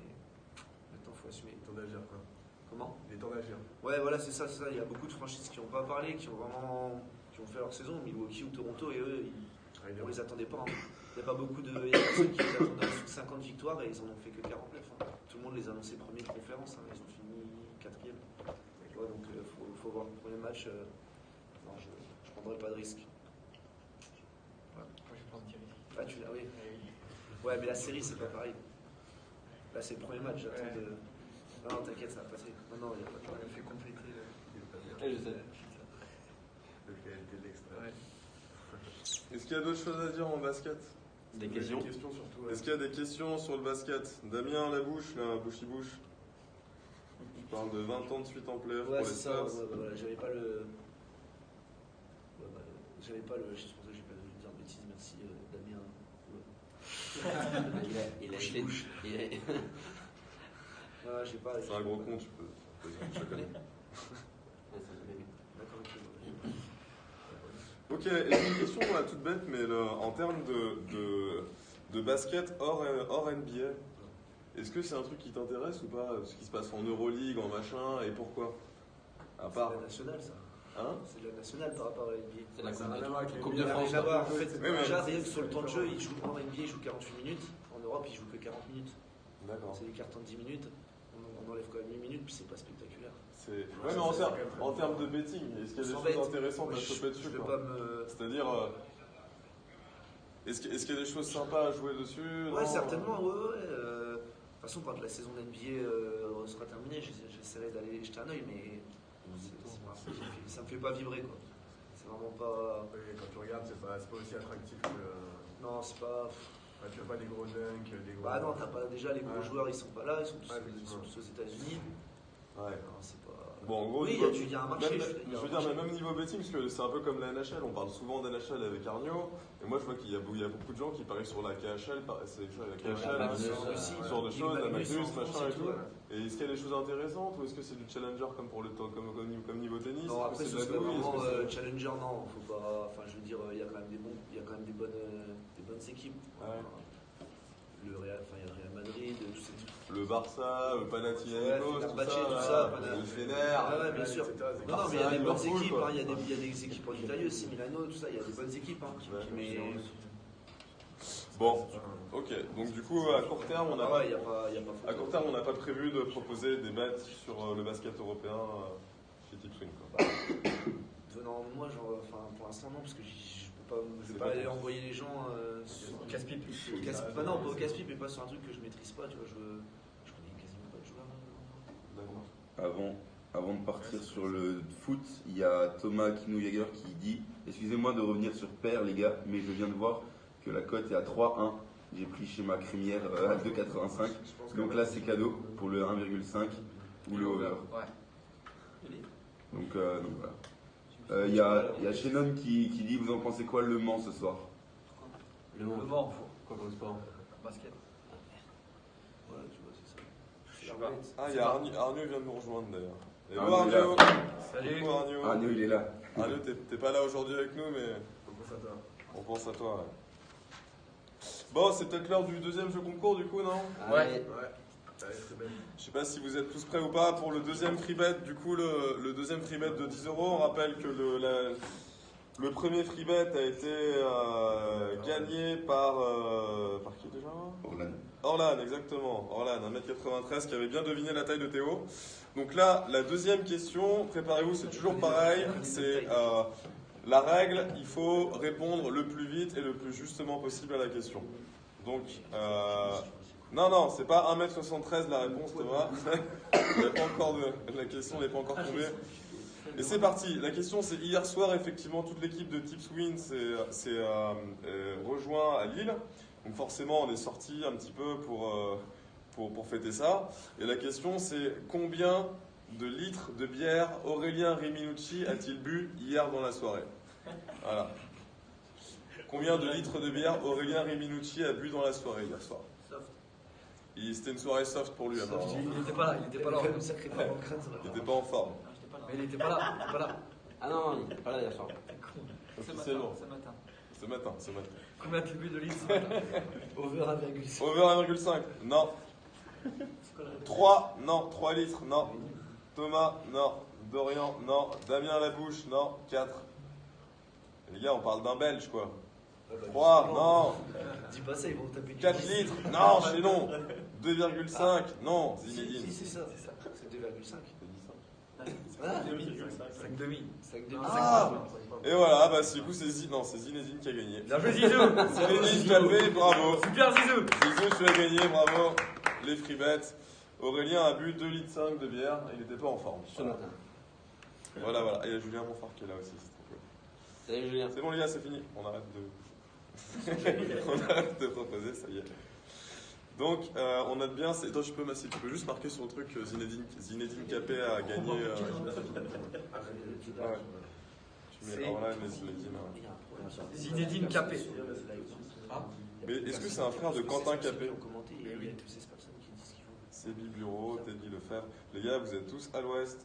maintenant il faut assumer.
Ton agir quoi.
Comment?
Il est temps d'agir.
Ouais, voilà, c'est ça. Il y a beaucoup de franchises qui n'ont pas parlé, qui ont fait leur saison, Milwaukee ou Toronto, et eux, on les attendait pas. Hein. Il y a personne qui les attendait en dessous de 50 victoires et ils en ont fait que 49. Hein. Tout le monde les a annoncés premiers de conférence, hein. Ils ont fini 4e. Ouais, donc faut voir le premier match. Non, je prendrai pas de risque.
Moi, je vais prendre Thierry.
Ah, tu l'as, oui. Ouais, mais la série, c'est pas pareil. Là, c'est le premier match, j'attends de. Non, t'inquiète, ça va passer. Non, il n'y a pas de
J'aurais fait compléter le.
Je sais.
Le qualité de l'extrait.
Ouais.
Est-ce qu'il y a d'autres choses à dire en basket?
Des questions?
Des questions surtout. Ouais.
Est-ce qu'il y a des questions sur le basket? Damien Labouche, là, bouche-y-bouche. Tu parles de 20 ans de suite en playoff
Ouais,
pour les
c'est ça.
Spurs.
Voilà, j'avais pas le. J'avais pas le. C'est pour ça que j'ai pas voulu dire de bêtises, merci Damien.
Il a été.
Ah, j'ai pas.
C'est un gros con, tu peux. Je le connais.
D'accord, ok.
Ok, et j'ai une question là, toute bête, mais en termes de basket hors NBA, est-ce que c'est un truc qui t'intéresse ou pas? Ce qui se passe en Euroleague, en machin, et pourquoi? À part.
C'est la nationale, ça.
Hein?
C'est la nationale par rapport à la NBA.
C'est la
Ça n'a rien à voir avec les
Coupe de
Il y a
France.
rien à voir. En fait,
Oui, mais-
déjà, rien que sur le temps de jeu, il joue en NBA, il joue 48 minutes. En Europe, il joue que 40 minutes.
D'accord.
C'est des cartons de 10 minutes. On enlève quand même 8 minutes, puis c'est pas spectaculaire.
Ouais, mais en termes de betting, est-ce qu'il y a des choses intéressantes à choper dessus?
Je vais
quoi
pas me.
C'est-à-dire, est-ce qu'il y a des choses sympas à jouer dessus?
Ouais,
Non
certainement, ouais. De toute façon, quand la saison d'NBA sera terminée, j'essaierai d'aller jeter un œil, mais ça me fait pas vibrer, quoi. C'est vraiment pas.
Oui, quand tu regardes, c'est pas aussi attractif que.
Non, c'est pas.
Enfin, tu fais pas des gros dunks, des gros.
Bah non, t'as pas déjà les gros
Ouais.
joueurs, ils sont pas là, ils sont tous,
Ouais,
ils sont tous aux États-Unis.
Ouais.
Non, c'est pas.
Bon, en gros,
Oui,
niveau-
il y a un marché.
même,
il y a
je
un
veux dire,
marché.
même niveau betting, parce que c'est un peu comme la NHL, on parle souvent d'NHL avec Arnaud, et moi je vois qu'il y a beaucoup de gens qui parient sur la KHL, c'est la KHL,
la
hein,
Magnus,
ce genre de choses, la Magnus, machin et tout.
ouais.
Et est-ce qu'il y a des choses intéressantes, ou est-ce que c'est du challenger comme comme niveau tennis?
Non, après,
c'est
ce
de la
serait
douille,
vraiment
est-ce que c'est-
challenger, non, faut pas. Enfin, je veux dire, il y a quand même des bonnes équipes.
Ouais.
Il y a le Real Madrid, tout ça.
Le Barça, le Panathinaikos,
Fenerbahçe,
tout
tout
ça,
ça,
le Fener.
Ouais, bien sûr.
etc.
Non, mais il y a des bonnes
Liverpool,
équipes,
quoi.
il y a des équipes en Italie aussi, Milano, tout ça, il y a des bonnes équipes. Mais.
Bon, ok, donc du coup, à court terme, on n'a
Ah
pas
ouais, il n'y a pas.
À court terme, on n'a pas prévu de proposer des bets sur le basket européen chez Tipswing.
Venant de moi, genre, enfin, pour l'instant, non, parce que je vais
C'est
pas
pas
aller
ton-
envoyer les gens.
Casse-pipe.
Bah non, pas au casse-pipe, mais pas sur un truc que je maîtrise pas, tu vois. Je connais quasiment pas de joueurs.
D'accord.
Avant de partir sur le foot, il y a Thomas Kinou-Jager qui dit « Excusez-moi de revenir sur paire les gars, mais je viens de voir que la cote est à 3-1. J'ai pris chez ma crémière à 2,85. Donc là c'est cadeau pour le 1,5 ou le over.
Ouais.
Donc voilà. Il y a Shannon qui dit « Vous en pensez quoi Le Mans ce soir ?»
Le
Le
monde.
Mans,
Quoi comme sport?
basket.
Voilà, tu vois, c'est ça.
Je sais pas.
Ah, il y a Arnaud vient de nous rejoindre d'ailleurs. Et
Arnaud est
Arnaud.
Salut.
Coucou, Arnaud.
Arnaud il est là.
Arnaud, t'es pas là aujourd'hui avec nous, mais
On pense à toi.
on pense à toi. Ouais. Bon, c'est peut-être l'heure du deuxième jeu concours du coup, non?
Ouais.
Allez.
Ouais. Allez, c'est belle.
Je sais pas si vous êtes tous prêts ou pas pour le deuxième free bet. Du coup, le deuxième free bet de 10 €. On rappelle que le premier free bet a été gagné par qui déjà?
Orlan.
Orlan, exactement. Orlan, 1m93 qui avait bien deviné la taille de Théo. Donc là, la deuxième question, préparez-vous, c'est toujours pareil. C'est la règle, il faut répondre le plus vite et le plus justement possible à la question. Donc, non, c'est pas 1m73 la réponse, Thomas. Il y a pas encore la question n'est pas encore tombée. Et c'est parti. La question, c'est hier soir, effectivement, toute l'équipe de Tipswin s'est rejoint à Lille. Donc forcément, on est sorti un petit peu pour fêter ça. Et la question, c'est combien de litres de bière Aurélien Riminucci a-t-il bu hier dans la soirée? Voilà. Combien de litres de bière Aurélien Riminucci a bu dans la soirée hier soir? C'était une soirée soft pour lui, apparemment.
Il était pas là.
Il quand même sacré pas en crâne, ça va
Il
pas.
n'était pas en forme.
Mais il était pas là.
Ah non, il était pas là hier soir.
Officiellement.
Ce matin.
Ce matin.
Combien tu bu de litres ce matin?
Over 1,5.
Over 1,5. Non. 3 litres. Non. Thomas, non. Dorian, non. Damien Labouche, non. 4. Les gars, on parle d'un Belge, quoi. 3, non.
Dis pas ça, ils vont taper du
4
10.
litres, non, chez non. 2,5, non. Zinedine.
Si, c'est ça. C'est 2,5.
Ah, 5 demi.
5 demi.
Ah. Et voilà, bah du coup c'est Zinedine qui a gagné.
Bien joué Zizou.
Zinedine Capé, bravo.
Super Zizou.
Zizou, tu as gagné, bravo. Les free bets. Aurélien a bu 2,5 litres de bière, il n'était pas en forme.
Ce matin.
Voilà. Et il y a Julien Monfort qui est là aussi. C'est trop cool.
Salut Julien.
C'est bon les gars, c'est fini. On arrête de proposer, ça y est. Donc, on note bien. Toi, tu peux juste marquer sur le truc que Zinedine Capé a gagné. Ah ouais. Tu mets Orlan et Zinedine.
Zinedine Capé.
Mais est-ce que c'est un frère de Quentin Capé?
Oui, toutes ces personnes qui disent ce qu'ils font.
Sébi Bureau, Teddy Lefebvre. Les gars, vous êtes tous à l'ouest.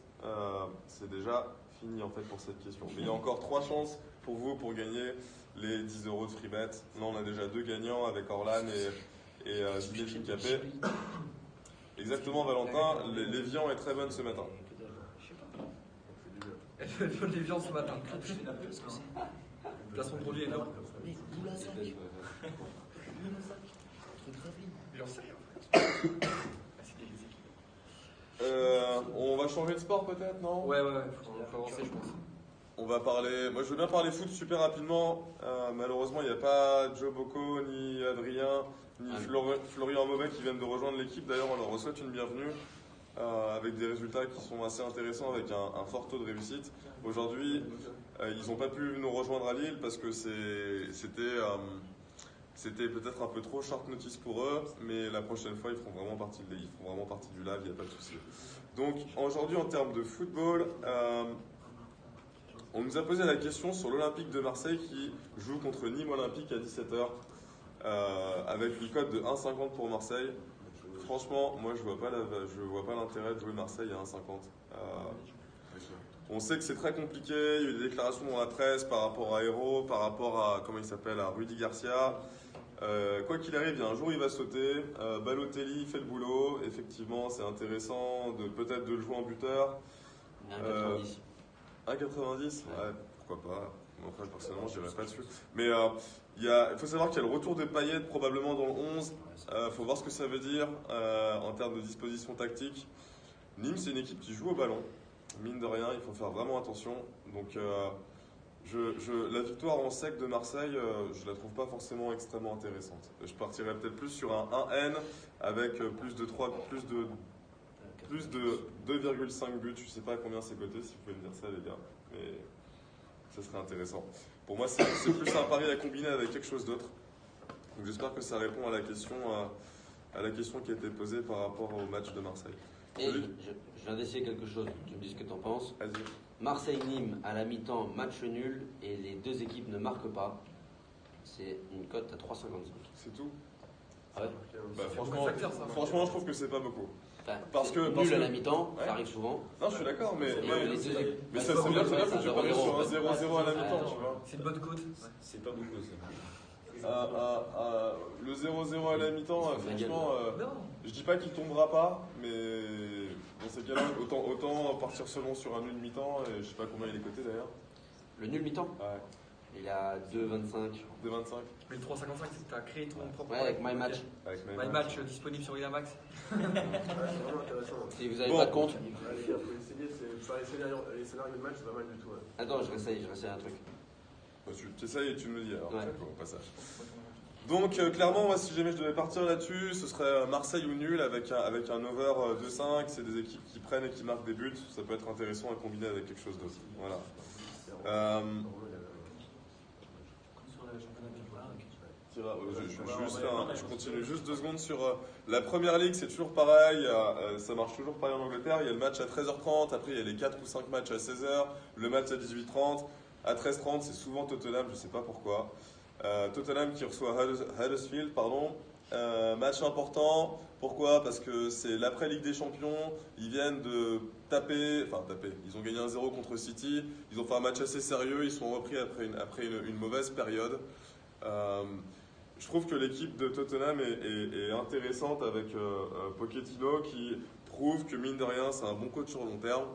C'est déjà fini en fait pour cette question. Mais il y a encore 3 chances pour vous pour gagner les 10 € de free bet. Là, on a déjà 2 gagnants avec Orlan et Zinedine Capé. Exactement, Valentin. L'évian est très bonne ce matin.
Elle fait les viandes ce matin. Placement de produit énorme.
Mais Boulazac. Truc Gravine.
J'en sais rien.
On va changer de sport peut-être, non?
Ouais, faut avancer, je pense.
On va parler. Moi, je veux bien parler foot super rapidement. Malheureusement, il n'y a pas Joe Bocco, ni Adrien, ni Florian Mauvais qui viennent de rejoindre l'équipe. D'ailleurs, on leur souhaite une bienvenue avec des résultats qui sont assez intéressants avec un fort taux de réussite. Aujourd'hui, ils n'ont pas pu nous rejoindre à Lille parce que c'était peut-être un peu trop short notice pour eux, mais la prochaine fois, ils feront vraiment partie du live, il n'y a pas de souci. Donc, aujourd'hui, en termes de football, on nous a posé la question sur l'Olympique de Marseille qui joue contre Nîmes Olympique à 17h avec une cote de 1,50 pour Marseille. Franchement, moi, je vois pas l'intérêt de jouer Marseille à 1,50. On sait que c'est très compliqué. Il y a eu des déclarations dans la presse par rapport à Hérault, par rapport à à Rudy Garcia. Quoi qu'il arrive, il y a un jour il va sauter. Balotelli fait le boulot. Effectivement, c'est intéressant peut-être de le jouer en buteur.
1,90.
1,90 ouais, pourquoi pas. Moi, après, personnellement, je dirais pas dessus. Mais il faut savoir qu'il y a le retour de Payet probablement dans le 11. Il faut voir ce que ça veut dire en termes de disposition tactique. Nîmes, c'est une équipe qui joue au ballon. Mine de rien, il faut faire vraiment attention. Donc, la victoire en sec de Marseille, je la trouve pas forcément extrêmement intéressante. Je partirais peut-être plus sur un 1N avec plus de 2,5 buts. Je sais pas à combien c'est coté, si vous pouvez me dire ça, les gars. Mais ça serait intéressant. Pour moi, c'est plus un pari à combiner avec quelque chose d'autre. Donc, j'espère que ça répond à la question qui a été posée par rapport au match de Marseille.
Et je viens d'essayer quelque chose, tu me dis ce que tu en penses.
Vas-y.
Marseille-Nîmes à la mi-temps, match nul, et les deux équipes ne marquent pas. C'est une cote à 3,55.
C'est tout?
Ah ouais.
Bah,
Ça.
franchement, je trouve que c'est pas beaucoup.
Enfin,
Parce que
nul à la mi-temps,
ouais.
ça arrive souvent.
Non, je suis d'accord, mais
les deux équipes.
ça c'est bien que tu paries sur un 0-0 à la mi-temps,
Ouais.
tu vois.
C'est une bonne côte.
C'est pas beaucoup ça.
Le 0-0 à la mi-temps, franchement,
Non.
je dis pas qu'il tombera pas, mais dans ces cas-là, autant partir seulement sur un nul mi-temps, et je sais pas combien il est coté d'ailleurs.
Le nul mi-temps,
Ouais,
il a 2,25.
2,25
Mais le 3,55, c'est que tu as créé ton propre.
Ouais, avec My Match.
avec
My Match disponible sur Winamax.
C'est vraiment intéressant.
Si vous avez
Bon.
pas de compte.
Ouais, les gars, faut essayer, faire les scénarios de match, c'est pas mal du tout. Ouais.
Attends, je réessaye un truc.
Bah, tu essayes et tu me le dis alors,
Ouais.
au passage. Donc clairement, moi si jamais je devais partir là-dessus, ce serait Marseille ou nul avec un over 2,5. C'est des équipes qui prennent et qui marquent des buts. Ça peut être intéressant à combiner avec quelque chose d'autre. Voilà. Je continue juste 2 secondes sur la première ligue, c'est toujours pareil, ça marche toujours pareil en Angleterre. Il y a le match à 13h30, après il y a les 4 ou 5 matchs à 16h, le match à 18h30. À 13h30, c'est souvent Tottenham, je ne sais pas pourquoi. Tottenham qui reçoit Huddersfield, match important. Pourquoi? Parce que c'est l'après-Ligue des Champions. Ils viennent de taper. Ils ont gagné 1-0 contre City. Ils ont fait un match assez sérieux. Ils sont repris après une mauvaise période. Je trouve que l'équipe de Tottenham est intéressante avec Pochettino qui prouve que mine de rien, c'est un bon coach sur long terme.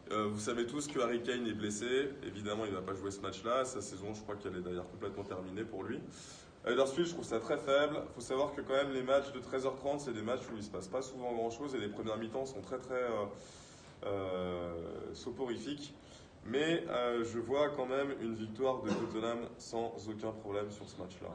Vous savez tous que Harry Kane est blessé. Évidemment, il ne va pas jouer ce match-là. Sa saison, je crois qu'elle est d'ailleurs complètement terminée pour lui. Huddersfield, je trouve ça très faible. Il faut savoir que quand même les matchs de 13h30, c'est des matchs où il ne se passe pas souvent grand-chose et les premières mi-temps sont très très soporifiques. Mais je vois quand même une victoire de Tottenham sans aucun problème sur ce match-là.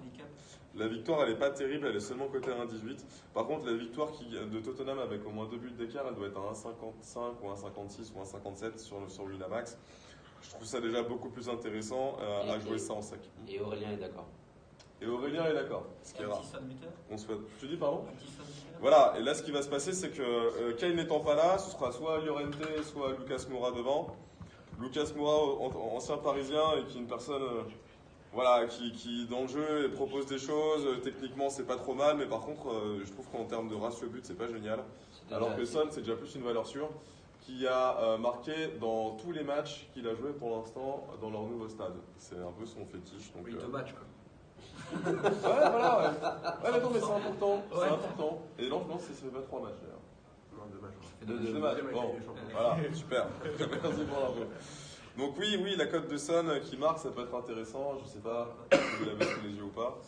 La victoire, elle n'est pas terrible, elle est seulement côté 1,18. Par contre, la victoire de Tottenham avec au moins 2 buts d'écart, elle doit être à 1,55 ou 1,56 ou 1,57 sur Winamax. Je trouve ça déjà beaucoup plus intéressant à jouer ça en sec.
Et Aurélien est d'accord.
Et Aurélien est d'accord, ce qui est rare. On souhaite. Tu dis pardon ? Voilà, et là ce qui va se passer, c'est que Kane n'étant pas là, ce sera soit Llorente, soit Lucas Moura devant. Lucas Moura, ancien parisien et qui est une personne voilà, qui dans le jeu propose des choses, techniquement c'est pas trop mal, mais par contre je trouve qu'en termes de ratio but c'est pas génial. Alors que Son c'est déjà plus une valeur sûre, qui a marqué dans tous les matchs qu'il a joué pour l'instant dans leur nouveau stade. C'est un peu son fétiche. Donc,
oui, 2 matchs quoi.
Ouais, voilà, ouais. Ouais, mais c'est important. Ouais. C'est important. Et non, je pense que c'est pas 3 matchs d'ailleurs.
Non, 2 matchs.
Deux matchs. Bon, voilà, super. Merci pour l'info. Donc oui, la cote de Son qui marque, ça peut être intéressant. Je sais pas si vous l'avez sous les yeux ou pas.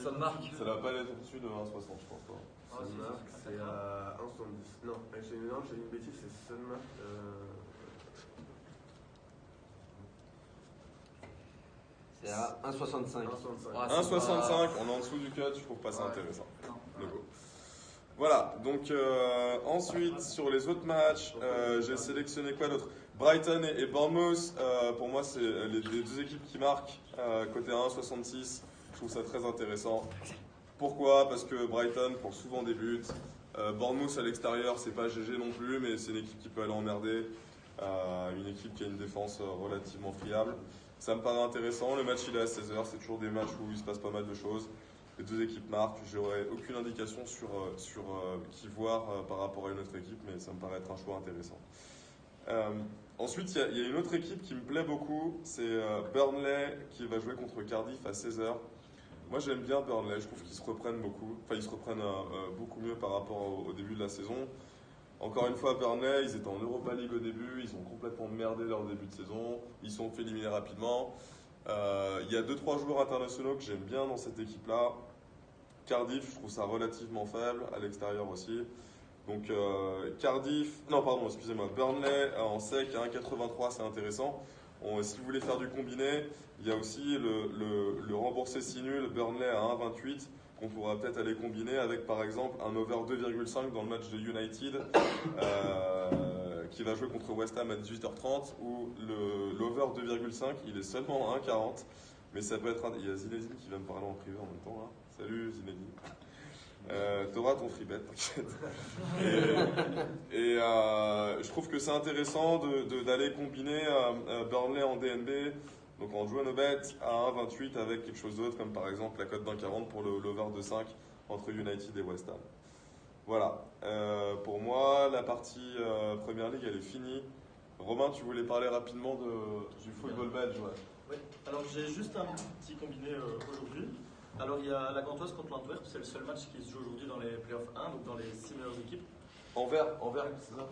Son marque.
Ça va pas aller au-dessus de 1,60, je pense pas.
Son marque, c'est à 1,70. Non, j'ai une bêtise, c'est Son marque.
C'est à 1,65.
1,65, on est en dessous du cut, je trouve pas ça intéressant. Le go. Voilà, donc ensuite sur les autres matchs, j'ai sélectionné quoi d'autre ? Brighton et Bournemouth, pour moi c'est les 2 équipes qui marquent, côté 1,66, je trouve ça très intéressant. Pourquoi ? Parce que Brighton prend souvent des buts, Bournemouth à l'extérieur c'est pas GG non plus, mais c'est une équipe qui peut aller emmerder, une équipe qui a une défense relativement friable. Ça me paraît intéressant, le match il est à 16h, c'est toujours des matchs où il se passe pas mal de choses. Les 2 équipes marquent, j'aurais aucune indication sur qui voir par rapport à une autre équipe, mais ça me paraît être un choix intéressant. Ensuite, il y a une autre équipe qui me plaît beaucoup, c'est Burnley qui va jouer contre Cardiff à 16h. Moi j'aime bien Burnley, je trouve qu'ils se reprennent beaucoup, enfin ils se reprennent beaucoup mieux par rapport au début de la saison. Encore une fois, Burnley, ils étaient en Europa League au début, ils ont complètement merdé leur début de saison, ils sont fait éliminer rapidement. Il y a 2-3 joueurs internationaux que j'aime bien dans cette équipe-là. Cardiff, je trouve ça relativement faible, à l'extérieur aussi. Donc Burnley en sec à 1,83, c'est intéressant. Si vous voulez faire du combiné, il y a aussi le remboursé si nul, Burnley à 1,28, qu'on pourra peut-être aller combiner avec par exemple un over 2,5 dans le match de United qui va jouer contre West Ham à 18h30, où l'over 2,5 il est seulement à 1,40, mais ça peut être il y a Zinedine qui va me parler en privé en même temps là. Salut Zinedine. T'auras ton free bet, t'inquiète. Et je trouve que c'est intéressant d'aller combiner Burnley en DNB, donc en jouant nos bêtes à 1,28 avec quelque chose d'autre, comme par exemple la cote d'1,40 pour l'over de 5 entre United et West Ham. Voilà, pour moi la partie Premier League elle est finie. Romain, tu voulais parler rapidement du football belge, ouais.
Oui, alors j'ai juste un petit combiné aujourd'hui. Alors il y a la Gantoise contre l'Antwerp, c'est le seul match qui se joue aujourd'hui dans les playoffs 1, donc dans les 6 meilleures équipes.
Anvers, c'est ça?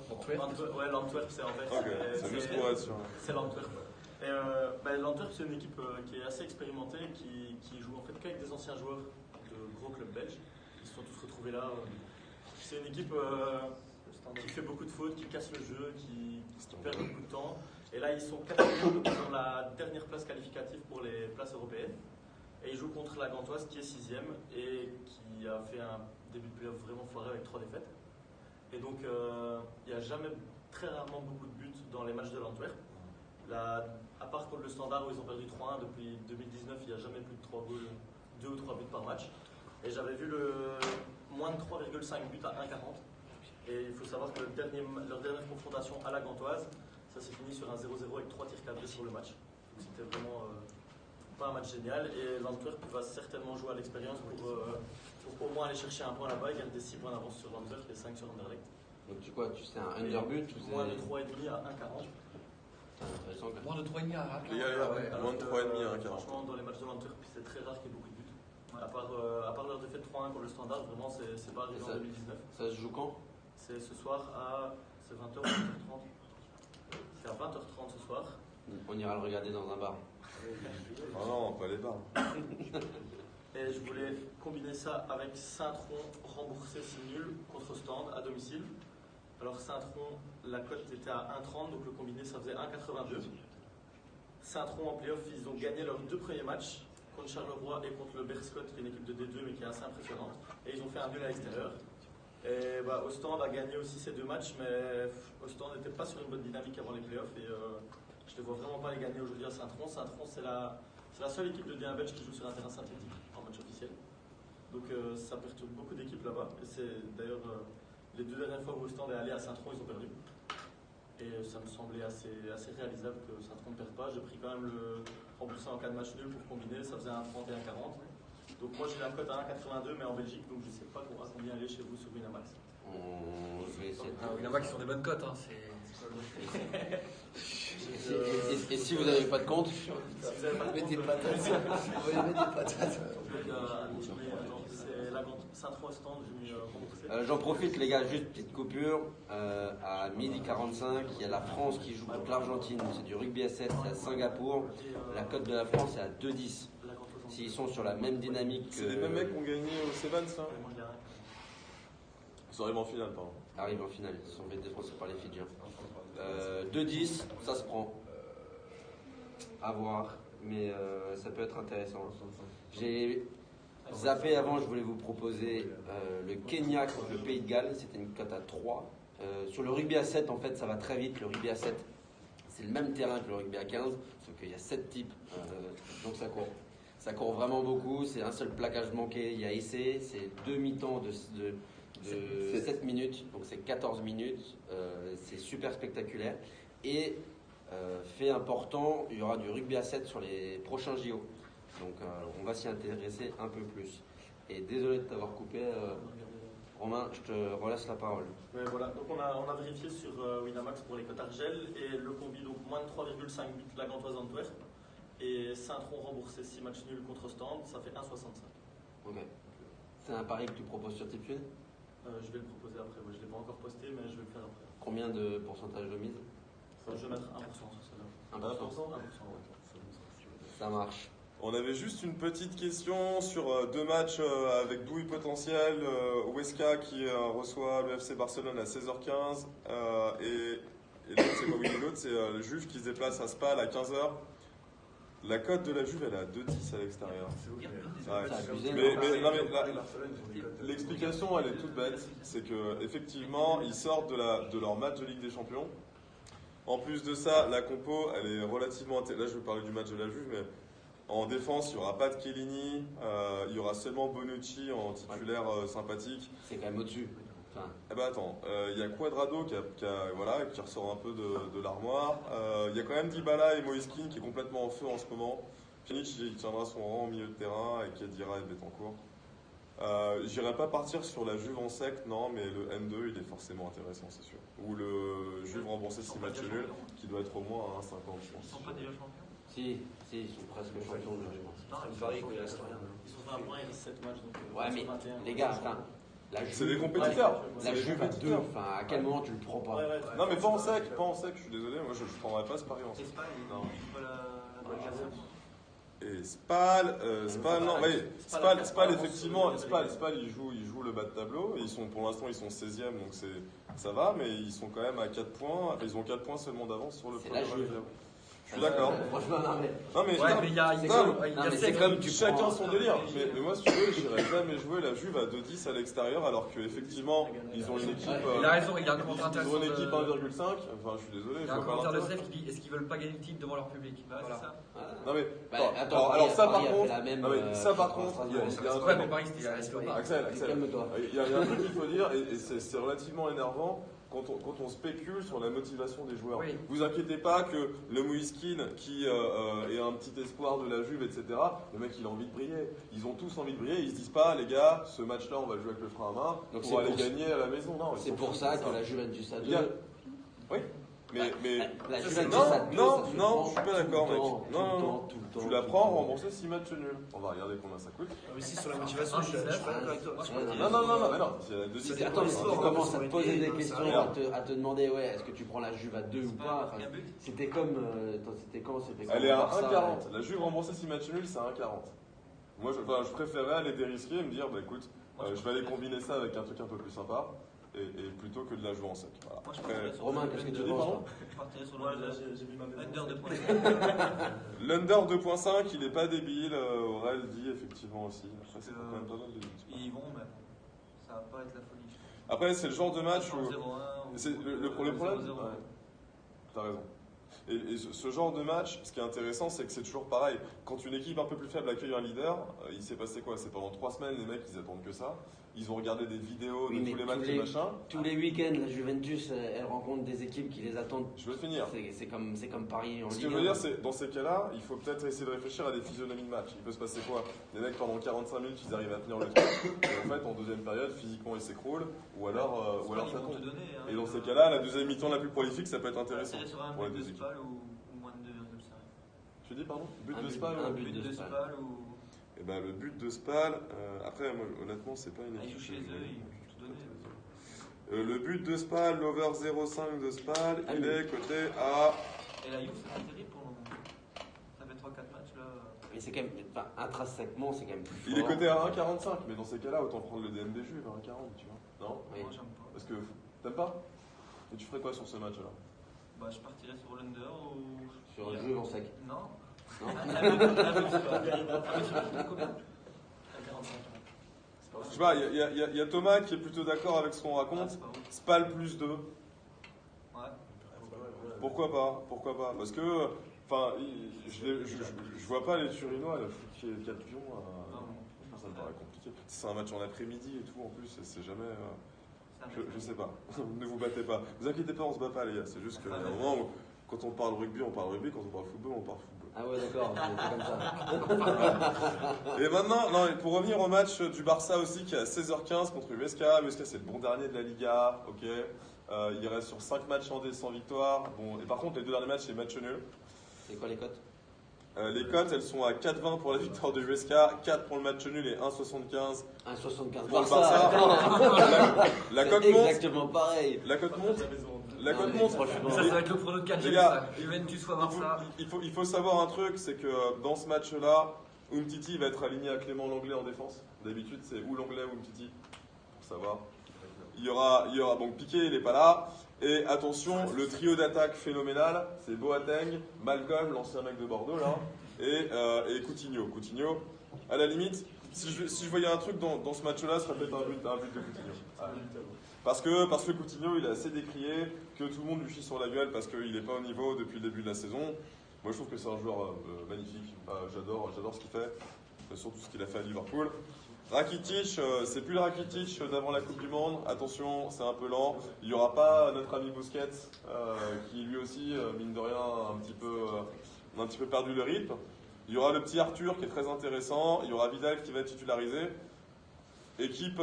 Ouais, l'Antwerp c'est Anvers.
Okay, c'est juste pour être sûr.
C'est l'Antwerp. Et l'Antwerp c'est une équipe qui est assez expérimentée, qui joue en fait qu'avec des anciens joueurs de gros clubs belges. Ils se sont tous retrouvés là. C'est une équipe qui fait beaucoup de fautes, qui casse le jeu, qui perd beaucoup de temps. Et là ils sont 4e, ils ont la dernière place qualificative pour les places européennes. Et ils jouent contre la Gantoise qui est 6e et qui a fait un début de playoff vraiment foiré avec 3 défaites. Et donc il n'y a jamais, très rarement beaucoup de buts dans les matchs de l'Antwerp. À part contre le Standard où ils ont perdu 3-1 depuis 2019, il n'y a jamais plus de 3 goals, 2 ou 3 buts par match. Et j'avais vu moins de 3,5 buts à 1,40. Et il faut savoir que leur dernière confrontation à la Gantoise, ça s'est fini sur un 0-0 avec 3 tirs cadrés sur le match. Donc c'était vraiment pas un match génial. Et l'Antwerp va certainement jouer à l'expérience pour au moins aller chercher un point là-bas et garder 6 points d'avance sur l'Antwerp et 5 sur Anderlecht.
Donc c'est un under but ou
moins de 3,5 à 1,40.
Moins de 3,5 à 1,40.
Moins de 3,5 à 1,40.
Franchement, dans les matchs de l'Antwerp, c'est très rare qu'il y ait beaucoup de buts. À part leur défaite 3-1 contre le Standard, vraiment, c'est pas arrivé en 2019.
Ça se joue quand?
C'est ce soir à. C'est 20h ou 20h30 C'est à 20h30 ce soir.
On ira le regarder dans un bar.
Ah non, pas les bars.
Et je voulais combiner ça avec Saint-Tron remboursé si nul contre Stand à domicile. Alors Saint-Tron, la cote était à 1,30, donc le combiné ça faisait 1,82. Saint-Tron en playoff, ils ont gagné leurs 2 premiers matchs contre Charleroi et contre le Berscott, qui est une équipe de D2 mais qui est assez impressionnante. Et ils ont fait un nul à l'extérieur. Et Ostende a gagné aussi ces 2 matchs, mais Ostende n'était pas sur une bonne dynamique avant les playoffs et je ne les vois vraiment pas les gagner aujourd'hui à Saint-Tron. Saint-Tron, c'est la seule équipe de D1 belge qui joue sur un terrain synthétique en match officiel. Donc ça perturbe beaucoup d'équipes là-bas. Et c'est d'ailleurs les 2 dernières fois où Ostende est allé à Saint-Tron, ils ont perdu. Et ça me semblait assez réalisable que Saint-Tron ne perde pas. J'ai pris quand même le remboursé en cas de match nul pour combiner, ça faisait 1,30 et 1,40. Donc moi j'ai la cote à 1,82 mais en Belgique, donc je ne sais pas à combien aller chez vous sur Winamax.
On va essayer.
Winamax, ils sont des bonnes cotes. Hein.
Et si vous n'avez pas de compte,
Si vous n'avez pas de
Mettez
compte,
des patates. On va y mettre des patates.
c'est la Saint-Tron Stand, j'ai mis remboursé.
j'en profite les gars, juste petite coupure. À 12h45, il y a la France qui joue contre l'Argentine. C'est du rugby à 7, c'est à Singapour. La cote de la France est à 2,10. S'ils sont sur la même dynamique que...
C'est les mêmes mecs qui ont gagné au Sevens, ça Ils arrivent en finale, pardon.
Arrivent en finale, ils sont défoncés par les Fidjiens. 2-10, ça se prend. À voir, mais ça peut être intéressant. J'ai zappé avant, je voulais vous proposer le Kenya contre le Pays de Galles, c'était une cote à 3. Sur le rugby à 7, en fait, ça va très vite. Le rugby à 7, c'est le même terrain que le rugby à 15, sauf qu'il y a 7 types, donc ça court. Ça court vraiment beaucoup, c'est un seul plaquage manqué, il y a essai, c'est 2 mi-temps de 7 minutes, donc c'est 14 minutes, c'est super spectaculaire. Et fait important, il y aura du rugby à 7 sur les prochains JO, donc on va s'y intéresser un peu plus. Et désolé de t'avoir coupé, Romain, je te relaisse la parole.
Ouais, voilà. Donc on a vérifié sur Winamax pour les cotes Argel et le combi, donc moins de 3,5 buts la Gantoise Antwerp. Et Saint-Tron remboursé 6 matchs nuls contre Stand, ça fait 1,65.
Ok. C'est un pari que tu proposes sur Tipswin?
Je vais le proposer après, moi je ne l'ai pas encore posté, mais je vais le faire après.
Combien de pourcentage de mise?
Je vais mettre 1% sur celle-là.
1%.
1%, ouais.
Ça marche.
On avait juste une petite question sur 2 matchs avec douille potentielle. Huesca qui reçoit le FC Barcelone à 16h15 et l'autre c'est quoi? Oui, l'autre c'est le Juve qui se déplace à Spal à 15h. La cote de la Juve elle est à 2,10 à l'extérieur. L'explication elle est toute bête, c'est que effectivement ils sortent de leur match de Ligue des Champions. En plus de ça, la compo elle est relativement là je vais parler du match de la Juve, mais en défense il n'y aura pas de Chiellini, il y aura seulement Bonucci en titulaire sympathique.
C'est quand même au-dessus. Enfin...
Eh ben attends, il y a Cuadrado qui ressort un peu de l'armoire. Il y a quand même Dybala et Moïskine qui est complètement en feu en ce moment. Pjanic il tiendra son rang au milieu de terrain avec Khedira et Betancourt. J'irai pas partir sur la Juve en sec, non, mais le N2 il est forcément intéressant, c'est sûr. Ou le Juve remboursé 6 matchs nuls, qui doit être au moins à 1,50 je pense.
Ils sont pas déjà champions?
Si, ils sont presque champions de je pense.
C'est pareil que l'Astorien.
Ils sont 20 points, il reste 7 matchs. Donc,
Ouais, mais
21.
les gars, enfin, la Juve,
C'est des compétiteurs.
la Juve à 2, enfin, à quel moment tu le prends pas?
Non mais pas en sec, je suis désolé, moi je prendrais pas ce pari en sec.
Espagne,
Non.
ils jouent la qualification.
Et Spal, non, oui, Spal effectivement, Spal il joue le bas de tableau, et pour l'instant ils sont 16e, donc ça va, mais ils sont quand même à 4 points, ils ont 4 points seulement d'avance sur le
C'est
premier
la Juve.
relégable. Je suis d'accord.
Franchement, non, mais...
Non mais,
Ouais, mais il y a
c'est comme tu
chacun
prends...
son délire. Mais moi, si tu veux, j'irais jamais jouer la Juve à 2,10 à l'extérieur, alors qu'effectivement, ils ont une équipe.
Il a raison, il y a un commentaire
Ils
intéressant.
ont une équipe 1,5. Enfin, je suis désolé.
Il y a un commentaire de Steph qui dit est-ce qu'ils veulent pas gagner le titre devant leur public?
Bah,
Voilà.
c'est ça.
Non mais,
attends,
alors ça par
Paris a fait
contre,
la même,
non, mais ça par contre, il y a un
Ouais,
truc.
mais Paris, c'était à Escobar.
Axel,
Calme-toi.
il y a un truc qu'il faut dire, et c'est relativement énervant. Quand on spécule sur la motivation des joueurs.
Oui.
Vous inquiétez pas que le Moïskine qui est un petit espoir de la Juve, etc., le mec il a envie de briller. Ils ont tous envie de briller, ils se disent pas les gars, ce match-là on va le jouer avec le frein à main
Donc
pour aller gagner à la maison. Non,
C'est pour ça que la Juventus a 2.
Oui. Mais
La
ça,
Juventus
non,
à 2,
non,
ça se
non,
prend
je suis pas
tout le
d'accord, mec.
temps,
Non, non, non.
tout le temps,
Tu la
tout le
prends,
temps.
rembourser 6 matchs nuls. On va regarder combien ça coûte.
Mais si, sur la motivation, je suis pas d'accord avec toi.
Non, mais non. C'est la deuxième.
C'est-
Attends, mais si
sport,
tu
hein,
commences à te poser des
c'est
questions,
rien.
à te demander, ouais, est-ce que tu prends la Juve à 2 ou pas, enfin, c'était comme. C'était quand
Elle est à
Barça,
1,40. La Juve rembourser 6 matchs nuls, c'est à 1,40. Moi, je préférais aller dérisquer et me dire, bah écoute, je vais aller combiner ça avec un truc un peu plus sympa. Et plutôt que de la jouer en sec. Voilà.
Moi, je
Après,
partirais sur
Romain,
le
qu'est-ce que tu
under.
penses,
pardon
Je partirais sur
Ouais,
le
là, j'ai mis ma maison.
under 2.5.
l'under 2.5, il est pas débile. Aurel dit effectivement aussi. Après, c'est quand même pas mal de buts.
Ils y vont, mais ça va pas être la folie.
Après, c'est le genre de match où.
0-1
C'est le problème. Ouais. T'as raison. Et ce genre de match, ce qui est intéressant, c'est que c'est toujours pareil. Quand une équipe un peu plus faible accueille un leader, il s'est passé quoi? C'est pendant 3 semaines, les mecs, ils attendent que ça. Ils ont regardé des vidéos
Oui,
de
mais
tous les matchs
tous
et machin.
Tous les week-ends, la Juventus, elle rencontre des équipes qui les attendent.
Je veux finir.
C'est comme Paris en
Ce
Ligue
que je veux
1.
dire, c'est dans ces cas-là, il faut peut-être essayer de réfléchir à des physionomies de match. Il peut se passer quoi? Les mecs, pendant 45 minutes, ils arrivent à tenir le truc. Et en fait, en deuxième période, physiquement, ils s'écroulent. Ou alors ça
ils vont te
tombe.
donner.
Et dans ces cas-là, la deuxième mi-temps la plus prolifique, ça peut être intéressant.
Partirais sur un
pour les
but de
deux équipes.
Spal ou moins de 2,5.
Tu dis, pardon? But
Un
de
but,
Spal
un
ou...
but.
But de Spal ou.
Eh ben, le but de Spal, après, moi, honnêtement, c'est pas une
Ils
équipe.
jouent chez eux, ils vont tout donner.
Le but de Spal, l'over 0,5 de Spal,
Ah
il
oui.
est coté à.
Et la Juve, c'est pas terrible pour le moment. Ça fait 3-4 matchs là.
Mais c'est quand même, enfin, intrinsèquement, c'est quand même plus
Il est
fort.
coté à 1,45, mais dans ces cas-là, autant prendre le DNB Juve à 1,40, tu vois. Non?
Oui.
Moi, j'aime pas.
Parce que t'aimes pas? Et tu ferais quoi sur ce match alors?
Bah, je partirais sur l'under ou.
Sur le jeu en sec.
Non.
Non.
Je sais pas, il y a Thomas qui est plutôt d'accord avec ce qu'on raconte. Spal plus 2.
Ouais.
Pourquoi pas? Pourquoi pas? Parce que, enfin, je vois pas les Turinois, là, qui est 4 pions. Ça me paraît compliqué. C'est un match en après-midi et tout, en plus, c'est jamais. Je sais pas. Ne vous battez pas. Vous inquiétez pas, on se bat pas, les gars. C'est juste qu'à un moment où, quand on parle rugby, on parle rugby. Quand on parle football, on parle football.
Ah ouais, d'accord, c'est comme ça.
Et maintenant, non, pour revenir au match du Barça aussi, qui est à 16h15 contre Huesca. Huesca, c'est le bon dernier de la Liga, ok. Il reste sur 5 matchs sans victoire. Bon, et par contre, les 2 derniers matchs, c'est match nul.
C'est quoi les cotes?
Les cotes, elles sont à 4,20 pour la victoire de Huesca, 4 pour le match nul et 1,75
1,75
pour le
Barça.
Barça. La cote
C'est
monte.
exactement pareil.
La cote monte. La cote
Non, mais
monte.
franchement.
Ça va être le prono de 4
Les gars,
Juventus fois Barça.
Il faut savoir un truc, c'est que dans ce match-là, Umtiti va être aligné à Clément Langlais en défense. D'habitude, c'est ou Langlais ou Umtiti, pour savoir. Il y aura donc Piqué, il n'est pas là. Et attention, le trio d'attaque phénoménal, c'est Boateng, Malcolm, l'ancien mec de Bordeaux là, et Coutinho. Coutinho, à la limite, si je voyais un truc dans ce match-là, ce serait peut-être un but de Coutinho. Parce que Coutinho, il est assez décrié, que tout le monde lui chie sur la gueule parce qu'il n'est pas au niveau depuis le début de la saison. Moi, je trouve que c'est un joueur magnifique. J'adore ce qu'il fait, surtout ce qu'il a fait à Liverpool. Rakitic, c'est plus le Rakitic d'avant la Coupe du Monde. Attention, c'est un peu lent. Il n'y aura pas notre ami Busquets, qui lui aussi, mine de rien, a un petit peu perdu le rythme. Il y aura le petit Arthur qui est très intéressant. Il y aura Vidal qui va être titularisé. Équipe,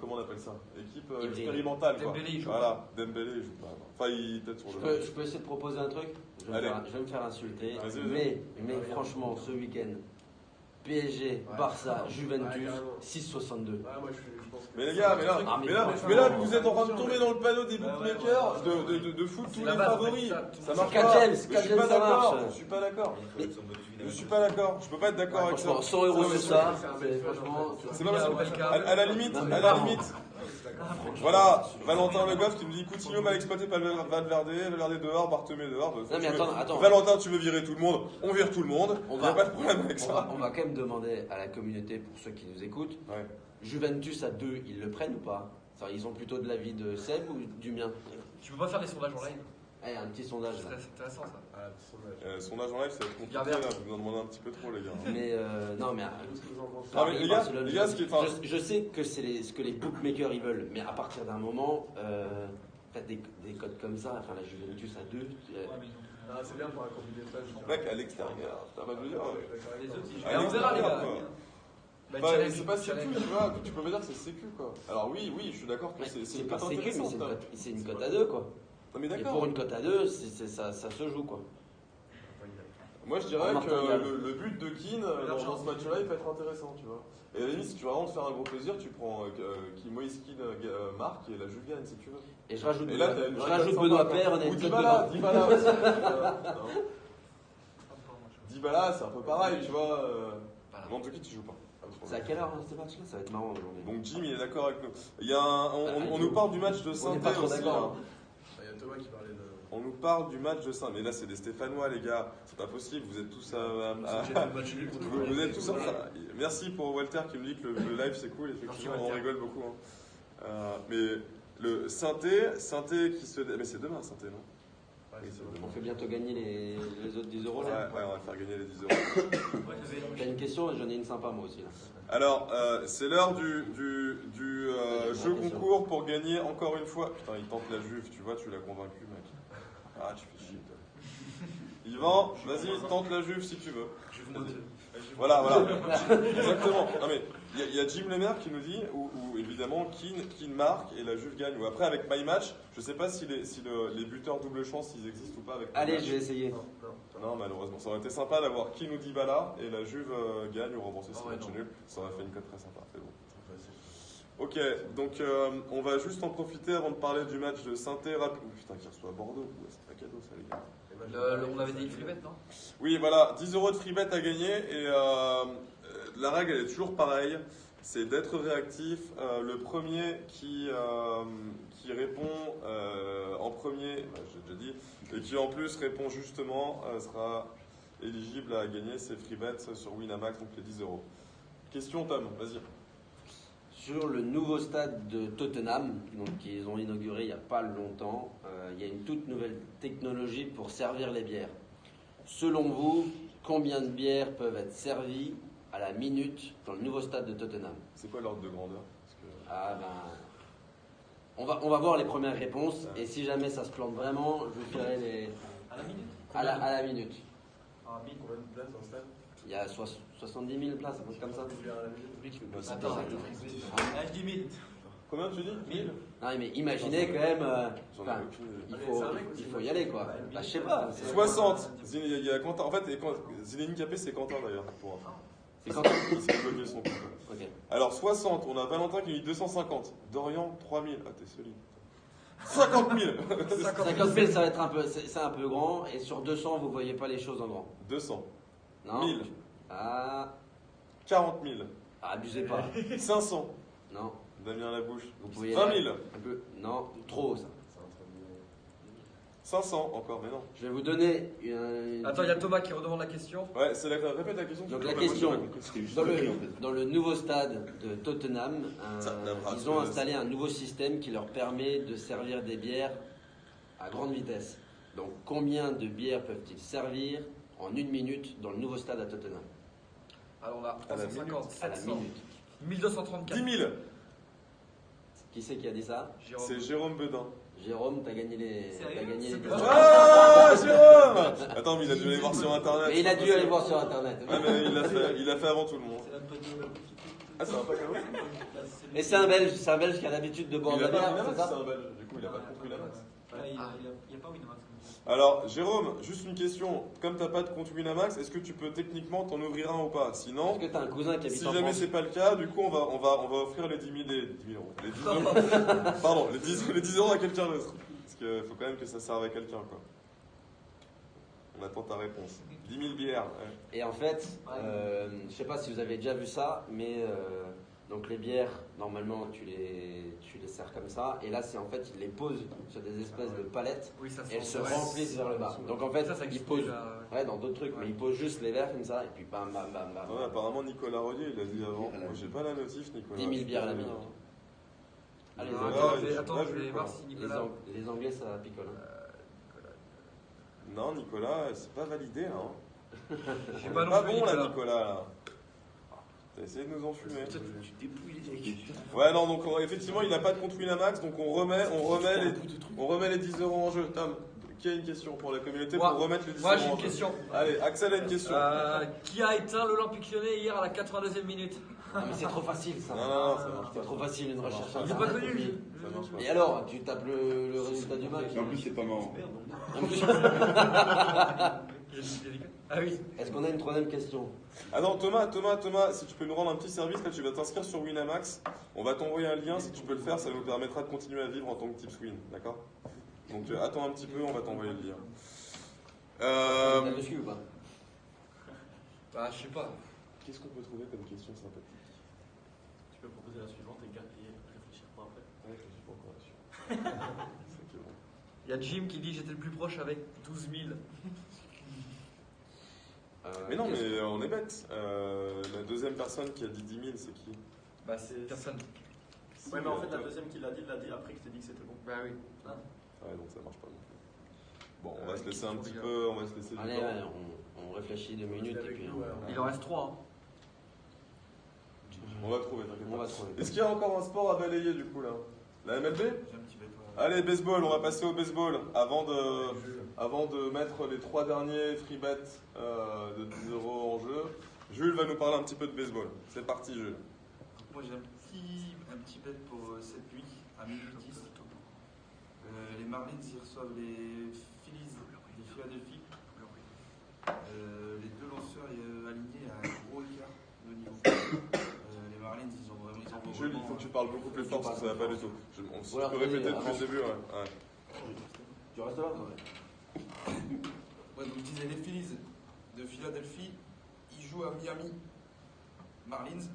comment on appelle ça? Équipe expérimentale, quoi.
Dembélé, il joue
voilà, Dembélé, il joue pas. Enfin, il peut-être sur
Je peux essayer de proposer un truc? Je vais me faire insulter.
Vas-y.
Mais franchement, ce week-end, PSG, Barça, Juventus, 6,62.
Moi, je pense que.
Mais les gars, mais là, vous êtes en train de tomber dans le panneau des bookmakers de foot tous les favoris. Ça marche pas. Je suis pas d'accord. Je suis pas d'accord. Je suis pas d'accord. Je peux pas être d'accord avec ça.
Franchement, 100 euros sur ça, c'est franchement.
C'est pas possible. À la limite, voilà, Valentin Le Goff qui me dit Coutinho mal exploité par Valverde dehors, Bartomeu dehors.
Non mais attends.
Valentin, tu veux virer tout le monde? On vire tout le monde.
On
Il n'y a
va-
pas de problème avec ça.
On va quand même demander à la communauté, pour ceux qui nous écoutent,
Ouais.
Juventus à 2, ils le prennent ou pas? Ils ont plutôt de l'avis de Seb ou du mien?
Tu peux pas faire des sondages en live.
Allez, un petit sondage là.
C'est intéressant ça.
Ah, sondage.
Sondage en live, ça va être compliqué.
Gardien.
Là. Vous en demandez un petit peu trop, les gars.
Mais non, mais.
Qu'est-ce que vous en pensez?
Non, mais les gars, ce qui est. Enfin,
Je sais que c'est ce que les bookmakers ils veulent, mais à partir d'un moment, faites des codes comme ça, enfin la Juventus à 2.
Ah, c'est bien pour un combinaison.
mec, à l'extérieur. T'as pas de dire.
Les autres, ils jouent.
À
Et on verra les
l'extérieur,
gars.
quoi.
Bah,
Enfin,
challenge,
c'est pas sécu,
challenge.
tu vois. Tu peux me dire que c'est sécu, quoi. Alors, oui, je suis d'accord que c'est
C'est
une
pas
cote
sécu, mais
intéressante.
c'est une cote à 2 quoi.
Non mais
Et
d'accord.
pour une cote à 2, ça se joue quoi.
Moi je dirais
En
que
martingale.
le but de Keane dans ce match-là il peut être intéressant, tu vois. Et à la limite, si tu veux vraiment te faire un gros plaisir, tu prends Moïse Keane marque et la Juve gagne si tu veux.
Et je rajoute,
Et là, t'as une
je
vraie
rajoute
cote
Benoît
sympa,
Paire,
quoi.
on a
Ou
une cote
Dybala,
dedans.
Dybala aussi. Non. Dybala, c'est un peu pareil, tu vois. Mandzukic, tu joues pas.
C'est à quelle heure ce match-là? Ça va être marrant aujourd'hui.
Donc Jim, il est d'accord avec nous. Il y a on nous parle du match de
On n'est
Saint-Étienne
pas trop
aussi.
d'accord.
Hein.
Il y a Thomas qui parlait de.
On nous parle du match de Saint, mais là c'est des Stéphanois les gars, c'est pas possible, vous êtes tous vous êtes tous Merci pour Walter qui me dit que le live c'est cool, effectivement, on rigole beaucoup. Hein. Mais le Saint-Étienne qui se... Mais c'est demain Saint-Étienne, non? Oui, c'est demain.
On fait bientôt gagner les autres 10 euros là.
Ouais, on va faire gagner les 10 euros.
T'as une question? J'en ai une sympa moi aussi là.
Alors, c'est l'heure du jeu concours pour gagner encore une fois. Putain, il tente la Juve, tu vois, tu l'as convaincu, mec. Ah, tu fais chier, toi. Yvan, vas-y, tente la Juve si tu veux. Voilà. Exactement. Non, mais il y a Jim Lemaire qui nous dit, où évidemment, Keane marque et la Juve gagne. Ou après, avec My Match, je sais pas si les buteurs double chance, ils existent ou pas avec My
Allez,
Match.
je vais essayer.
Non, malheureusement. Ça aurait été sympa d'avoir Keane ou Dybala et la Juve gagne ou rembourser ce match nul. Ça aurait fait une cote très sympa. C'est bon. Ok, donc on va juste en profiter avant de parler du match de Saint-Étienne. Putain, qui reçoit Bordeaux. Ouais, c'est pas cadeau ça, les gars.
On avait dit une free bet, non?
Oui, voilà, 10 euros de free bet à gagner. Et la règle, elle est toujours pareille. C'est d'être réactif. Le premier qui répond en premier, j'ai déjà dit, et qui en plus répond justement, sera éligible à gagner ses free bets sur Winamax, donc les 10 euros. Question, Tom, vas-y.
Sur le nouveau stade de Tottenham, donc qu'ils ont inauguré il n'y a pas longtemps, il y a une toute nouvelle technologie pour servir les bières. Selon vous, combien de bières peuvent être servies à la minute dans le nouveau stade de Tottenham?
C'est quoi l'ordre de grandeur? Parce que...
Ah ben, on va voir les premières réponses et si jamais ça se plante vraiment, je vous dirai les...
À la minute.
À la minute.
Ah, 1000.
Combien de places dans le stade?
Il y a 70 000 places, un truc comme ça.
Attends, je dis 1000.
Combien tu dis? 1000?
Non mais imaginez quand même,
J'en ai
enfin,
aucune idée.
il faut y aller quoi. Bah, je sais pas.
60. Il y a Quentin. En fait, Zinedine Capé, c'est Quentin d'ailleurs. Pour...
C'est quand
Il s'est bloqué son compte.
Ok.
Alors 60, on a Valentin qui dit 250. Dorian, 3000. Ah, t'es solide. 50 000.
50 000, ça va être un peu, c'est un peu grand. Et sur 200, vous voyez pas les choses en grand.
200.
Non.
1000.
Ah,
40 000.
abusez pas.
500.
Non.
Damien Labouche.
Vous pouvez
20 000.
un peu. Non, trop ça.
500 encore, mais non.
Je vais vous donner une.
Attends, il y a Thomas qui redemande la question.
Ouais, c'est répète la question.
Donc
s'il
la
te plaît.
question,
Moi, j'ai pas compris.
C'était juste
dans
écrit, en fait.
dans le nouveau stade de Tottenham, ils ont
ça.
installé un nouveau système qui leur permet de servir des bières à grande vitesse. Donc combien de bières peuvent-ils servir en 1 minute dans le nouveau stade à Tottenham?
Alors on a
À la
350,
À la
700,
minute.
1234.
10 000.
Qui c'est qui a dit ça?
Jérôme.
C'est Jérôme Bedin.
Jérôme, t'as gagné les.
Sérieux?
T'as gagné les...
Ah, Jérôme! Attends, mais il a dû aller voir sur internet.
Mais il a dû aller voir sur internet.
Ouais, mais il l'a fait avant tout le monde.
C'est même pas du
Ah, ça va pas quand même?
Et c'est un Belge qui a l'habitude de boire
Il
de
a
la
pas
bière,
Winamax,
c'est ça?
c'est un Belge. Du coup, il a pas compris la max.
Il n'y a pas Winamax.
Alors, Jérôme, juste une question. Comme t'as pas de compte Winamax, est-ce que tu peux techniquement t'en ouvrir un ou pas? Sinon,
Est-ce que t'as un cousin qui habite
si
en
jamais
France?
c'est pas le cas, du coup, on va offrir les 10 000 euros. Les 10 euros. Pardon, les 10 euros à quelqu'un d'autre. Parce qu'il faut quand même que ça serve à quelqu'un, quoi. On attend ta réponse. 10 000 bières. Ouais.
Et en fait, je sais pas si vous avez déjà vu ça, mais donc les bières, normalement, tu les sers comme ça. Et là, c'est en fait, ils les posent sur des espèces de palettes.
Oui, ça
Et elles se
ouais.
remplissent vers le bas. Donc en fait,
Ça
ils
existe
posent.
déjà, ouais.
Ouais, dans d'autres trucs, mais ils posent juste les verres comme ça. Et puis bam, bam, bam, bam.
Ouais, apparemment, Nicolas Rodier, il a dit avant. Moi, j'ai pas la notif, Nicolas.
10 000 bières à la minute. Allez,
Ah,
Ouais,
attends,
j'ai
attends,
pas
je
vu,
vais
quoi.
voir si Nicolas.
les Anglais, ça picole. Hein.
Non, Nicolas, c'est pas validé, là. Hein.
J'ai
On
pas
est
non
pas
plus,
bon, là,
Nicolas.
Nicolas, là. T'as essayé de nous enfumer.
Tu dépouilles les mecs.
Ouais, non, donc effectivement, il n'a pas de compte Winamax, donc on remet les 10 euros en jeu. Tom, Qui a une question pour la communauté
Moi-
pour remettre le
Moi, j'ai
différent
une question.
Allez, Axel a une question.
Qui a éteint l'Olympique Lyonnais hier à la 82e minute?
Ah, mais c'est trop facile ça.
Non, ça marche
C'est
pas.
trop facile une recherche.
Il n'est
Internet,
pas connu,
et puis-
lui.
Ça marche pas.
Et alors, tu tapes le résultat du match.
Et en plus, c'est pas marrant.
En plus-
Ah oui.
Est-ce qu'on a une troisième question?
Ah non, Thomas, si tu peux nous rendre un petit service, là tu vas t'inscrire sur Winamax. On va t'envoyer un lien, si tu peux le faire, ça nous permettra de continuer à vivre en tant que Tips Win, d'accord? Donc attends un petit peu, on va t'envoyer le lien.
T'as dessus ou pas?
Bah, je sais pas.
Qu'est-ce qu'on peut trouver comme question sympathique?
Tu peux proposer la suivante et réfléchir pour après.
Ouais, je suis pas encore là-dessus. C'est que bon.
Il y a Jim qui dit j'étais le plus proche avec 12 000.
Mais non, mais on est bête. La deuxième personne qui a dit 10 000, c'est qui?
Bah, c'est personne.
Ouais, mais en fait, la deuxième qui l'a dit après que je t'ai dit que c'était bon.
Bah oui.
Ouais, donc ça marche pas non plus. Bon, on va se laisser un petit peu, on va se laisser du
Allez,
temps.
ouais, on réfléchit 2 minutes et puis
Il en reste 3.
On va trouver, t'inquiète
on
pas.
va trouver.
Est-ce qu'il y a encore un sport à balayer du coup là? La MLB?
J'ai un petit bête.
Allez, baseball, on va passer au baseball avant de mettre les 3 derniers free bets de 10 € en jeu. Jules va nous parler un petit peu de baseball. C'est parti, Jules.
Moi j'ai un petit bet pour cette nuit à minuit 10. Les Marlins ils reçoivent les Phillies de Philadelphie. Les deux lanceurs alignés à un gros écart de niveau. Les Marlins ils ont vraiment.
Jules, il faut que tu parles beaucoup plus fort parce que ça va pas du tout. On si
Voilà,
tu peux répéter
allez,
depuis le
avance.
début, ouais.
Tu restes là quand même.
Ouais, donc je disais les Phillies de Philadelphie, ils jouent à Miami Marlins.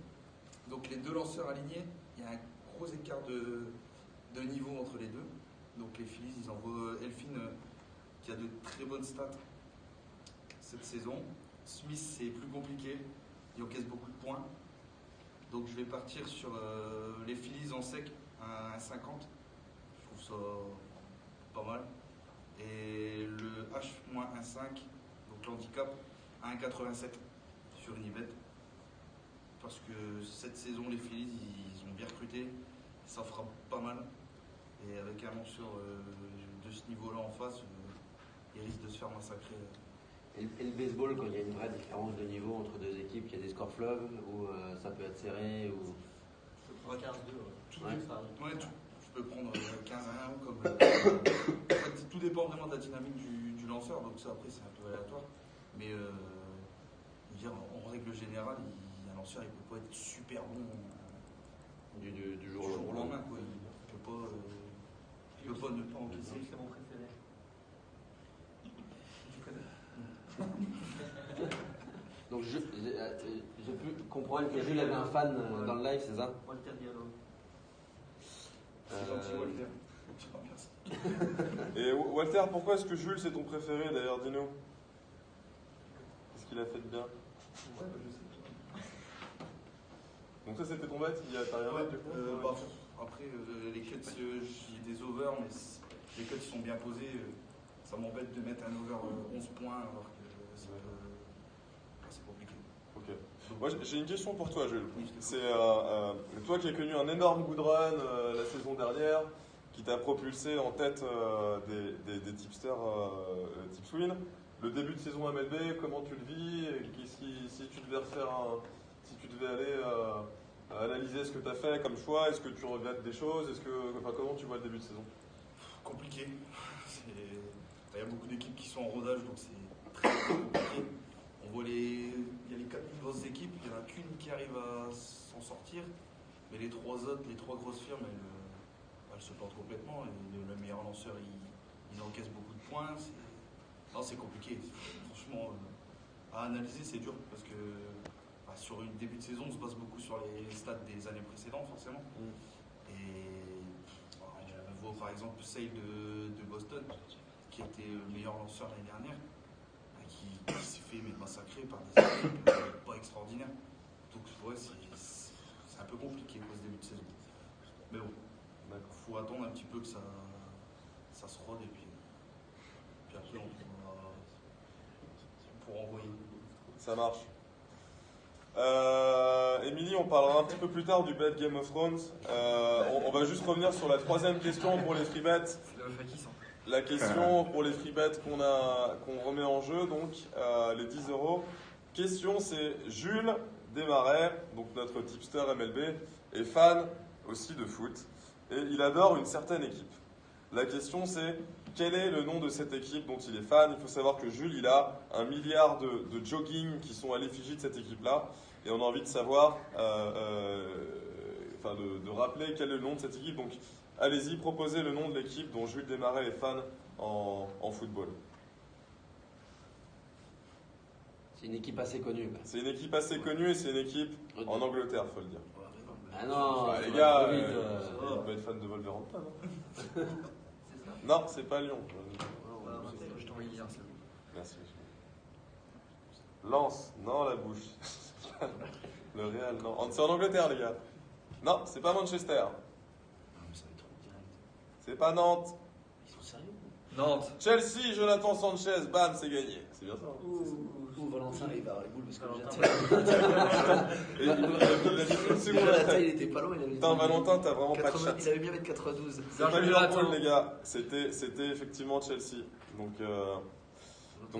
Donc les deux lanceurs alignés, il y a un gros écart de niveau entre les deux. Donc les Phillies, ils envoient Elfin qui a de très bonnes stats cette saison. Smith, c'est plus compliqué, il encaisse beaucoup de points. Donc je vais partir sur les Phillies en sec à 1,50. Je trouve ça pas mal. Et le H-1,5, donc l'handicap, à 1,87 sur Unibet. Parce que cette saison, les Phillies, ils ont bien recruté. Ça fera pas mal. Et avec un lanceur de ce niveau-là en face, il risque de se faire massacrer.
Et le baseball, quand il y a une vraie différence de niveau entre deux équipes, qu'il y a des scores fleuves, ou ça peut être serré, ou...
Je prends 15-2.
Ouais.
Ça arrive.
Ouais, tu peux prendre 15-1 comme. En fait, tout dépend vraiment de la dynamique du lanceur, donc ça après c'est un peu aléatoire. Mais je veux dire, en règle générale, un lanceur il peut pas être super bon
du
du
jour
jour
au
au
lendemain.
lendemain. Quoi. Il peut pas ne pas encaisser.
C'est mon préféré.
Donc j'ai pu comprendre que Jules avait un fan dans le live, c'est ça?
Walter Diallo.
C'est gentil, Walter. Merci.
Et Walter, pourquoi est-ce que Jules c'est ton préféré d'ailleurs? Dis-nous. Qu'est-ce qu'il a fait de bien?
Ouais, bah, je sais.
Donc ça c'était ton bet? T'as rien
Ouais,
fait du coup?
après, les cuts, j'ai des overs, mais les cuts sont bien posés. Ça m'embête de mettre un over 11 points alors que c'est compliqué.
Ok. Moi j'ai une question pour toi, Jules. C'est toi qui as connu un énorme good run la saison dernière, qui t'a propulsé en tête des tipsters Tips Win. Le début de saison MLB, comment tu le vis? Et si tu devais si tu devais aller analyser ce que tu as fait comme choix, est-ce que tu regrettes des choses? Comment tu vois le début de saison?
Compliqué. Il y a beaucoup d'équipes qui sont en rodage, donc c'est très compliqué. On voit il y a les 4 plus grosses équipes, il n'y en a qu'une qui arrive à s'en sortir, mais les trois grosses firmes, elles se plantent complètement. Et le meilleur lanceur, il encaisse beaucoup de points. C'est compliqué. Franchement, à analyser, c'est dur parce que sur une début de saison, on se base beaucoup sur les stats des années précédentes, forcément. Et on voit par exemple Sale de Boston, qui était le meilleur lanceur l'année dernière, qui s'est fait massacrer par des équipes pas extraordinaires. Donc ouais, c'est un peu compliqué pour ce début de saison. Mais bon, il faut attendre un petit peu que ça se rôde et puis après on pourra envoyer.
Ça marche. Émilie, on parlera un petit peu plus tard du bet Game of Thrones. On va juste revenir sur la troisième question pour les free bets.
C'est le fait qui sent.
la question pour les free bets qu'on remet en jeu, donc les 10 euros. Question, c'est Jules Desmarais, donc notre tipster MLB, est fan aussi de foot et il adore une certaine équipe. La question, c'est quel est le nom de cette équipe dont il est fan? Il faut savoir que Jules, il a 1 milliard de jogging qui sont à l'effigie de cette équipe-là et on a envie de savoir, de rappeler quel est le nom de cette équipe. Donc, allez-y, proposez le nom de l'équipe dont Jules Desmarais est fan en football.
C'est une équipe assez connue.
C'est une équipe assez connue et c'est une équipe en Angleterre, faut le dire.
Ah non,
Les gars, il peut être fan de Wolverhampton. Non, non, c'est pas Lyon.
Je t'envoie lire ça.
Merci. Lens, non, la bouche. Le Real, non. C'est en Angleterre, les gars. Non, c'est pas Manchester. C'est pas Nantes.
Ils sont sérieux?
Nantes.
Chelsea, Jonathan Sanchez, bam, c'est gagné. C'est bien ça.
Ouh, Valentin, il va rigoler parce que
Et il a mis une seconde après.
il était pas loin, il avait
Putain, Valentin, t'as vraiment pas de chat.
Il avait bien mettre 92.
C'est pas Liverpool, les gars. C'était effectivement Chelsea. Donc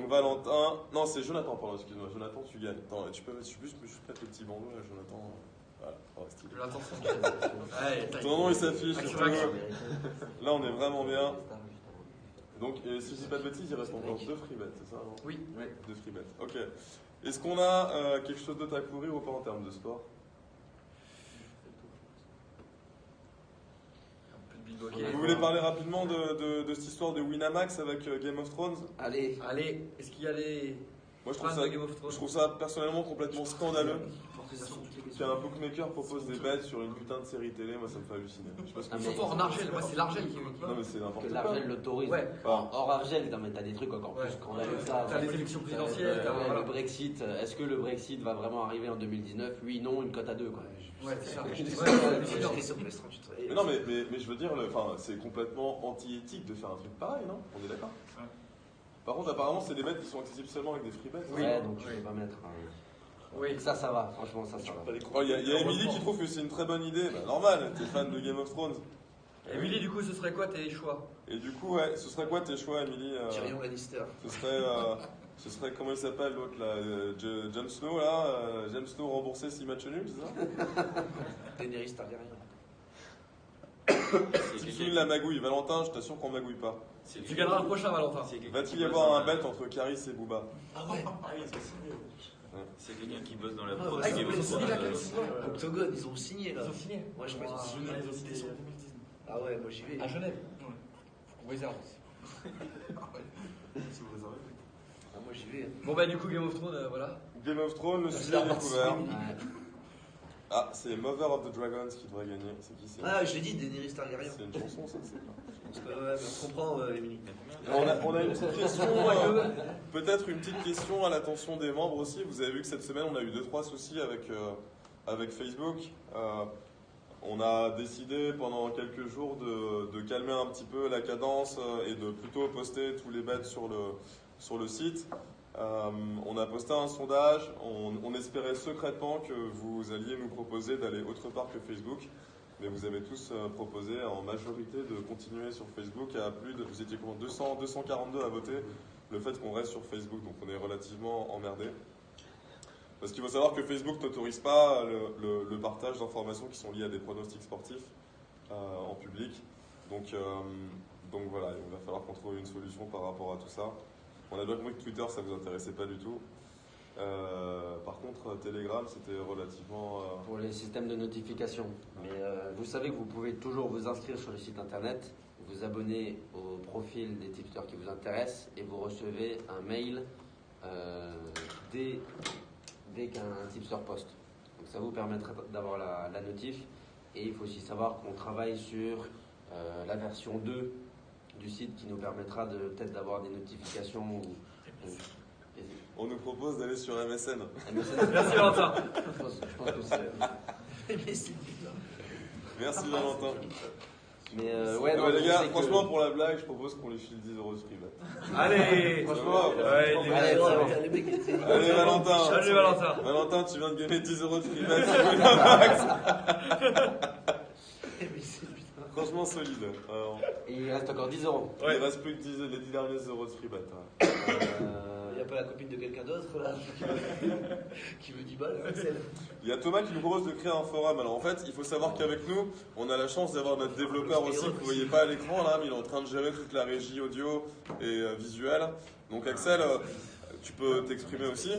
Valentin. Non, c'est Jonathan, pardon, excuse-moi. Jonathan, tu gagnes. Attends, tu peux juste mettre le petit bandeau là, Jonathan. Voilà, oh, stylé.
Jonathan Sanchez.
Ton nom il s'affiche.
Action.
Là, on est vraiment bien. Donc, si je dis pas de bêtises, il reste encore 2 free bets, c'est ça non?
Oui.
2 free bets. Ok. Est-ce qu'on a quelque chose d'autre à couvrir ou pas en termes de sport? Vous voulez parler rapidement de cette histoire de Winamax avec Game of Thrones?
Allez,
est-ce qu'il y a les
Moi,
fans de Game of Thrones?
je trouve ça personnellement complètement scandaleux qu'un bookmaker propose des bets sur une putain de série télé. Moi, ça me fait halluciner. Je sais pas ce que vous
Surtout
en pensez.
en Argel, moi c'est l'Argel qui
Non, mais c'est n'importe
que
quoi.
l'Argel l'autorise.
Ouais.
Hors Argel, non, mais t'as des trucs encore plus
Ouais.
scandaleux que ça.
T'as les élections présidentielles, t'as-
Ouais,
voilà.
le Brexit. Est-ce que le Brexit va vraiment arriver en 2019? Oui, non, une cote à 2, quoi.
Ouais, c'est ça.
J'étais
Ouais,
sur PS38.
Mais non, mais je veux dire, c'est complètement anti-éthique de faire un truc pareil, non? On est d'accord?
Ouais.
Par contre, apparemment, c'est des bets qui sont accessibles seulement avec des free bets.
Oui.
Ouais, donc tu
Oui.
peux pas mettre.
Oui.
Ça va, franchement, ça va.
Oh, il y a Emily qui trouve que c'est une très bonne idée. Bah, normal, t'es fan de Game of Thrones.
Emily, du coup, ce serait quoi tes choix?
Et du coup, ouais, ce serait quoi tes choix, Emily?
Tyrion Lannister.
Ce serait, comment il s'appelle l'autre là? Jon Snow là? Jon Snow remboursé 6 matchs nuls, c'est ça?
Daenerys Targaryen.
Tu finis la magouille. Valentin, je t'assure qu'on magouille pas.
Tu gagneras le prochain, Valentin.
Va-t-il y avoir un bet entre Caris et Booba?
Ah ouais.
C'est quelqu'un qui bosse dans la
Ah,
prod.
ouais,
Game of
ils ont signé
Thrones,
là, Octogone, ils ont signé là.
Ils ont signé.
Ouais, je crois qu'ils ont signé.
Ils ont signé en 2019.
Ah ouais, moi j'y vais.
À Genève.
Ouais.
Faut qu'on réserve.
Si vous réservez.
Ah, moi j'y vais.
Bon, bah, du coup, Game of Thrones, voilà.
Game of Thrones, le sujet est découvert. Ah, c'est Mother of the Dragons qui devrait gagner. C'est qui c'est?
Ah, je l'ai dit, Daenerys Targaryen.
C'est une chanson, ça, c'est pas.
Ouais, on comprend, Émilie.
On a une petite question, peut-être une petite question à l'attention des membres aussi. Vous avez vu que cette semaine, on a eu 2-3 soucis avec Facebook. On a décidé pendant quelques jours de calmer un petit peu la cadence et de plutôt poster tous les bets sur le site. On a posté un sondage. On espérait secrètement que vous alliez nous proposer d'aller autre part que Facebook. Mais vous avez tous proposé en majorité de continuer sur Facebook. Vous étiez combien? 242 à voter le fait qu'on reste sur Facebook. Donc on est relativement emmerdé. Parce qu'il faut savoir que Facebook n'autorise pas le partage d'informations qui sont liées à des pronostics sportifs en public. Donc voilà, il va falloir qu'on trouve une solution par rapport à tout ça. On a bien compris que Twitter, ça ne vous intéressait pas du tout. Par contre, Telegram, c'était relativement...
Pour les systèmes de notification. Mais vous savez que vous pouvez toujours vous inscrire sur le site internet, vous abonner au profil des tipsters qui vous intéressent et vous recevez un mail dès qu'un tipster poste. Donc ça vous permettra d'avoir la notif. Et il faut aussi savoir qu'on travaille sur la version 2 du site qui nous permettra peut-être d'avoir des notifications.
On nous propose d'aller sur MSN.
Merci, Valentin.
Je pense que c'est...
Merci Valentin.
Mais
Ouais,
non,
les gars,
c'est que-
franchement, pour la blague, je propose qu'on lui file 10 € de free bet.
Allez.
Franchement,
Ouais,
Allez,
Les mecs étaient.
allez Valentin.
Salut, Valentin.
Valentin, tu viens de gagner 10 € de free bet sur Winamax.
Mais c'est putain.
franchement solide.
Et il reste encore 10 euros.
Ouais, il reste plus que les 10 derniers euros de free bet.
Il n'y a pas la copine de quelqu'un d'autre là qui veut 10 balles, Axel.
Il y a Thomas qui nous propose de créer un forum. Alors en fait, il faut savoir qu'avec nous, on a la chance d'avoir notre développeur aussi, que vous ne voyez pas à l'écran là, mais il est en train de gérer toute la régie audio et visuelle. Donc Axel, tu peux t'exprimer aussi.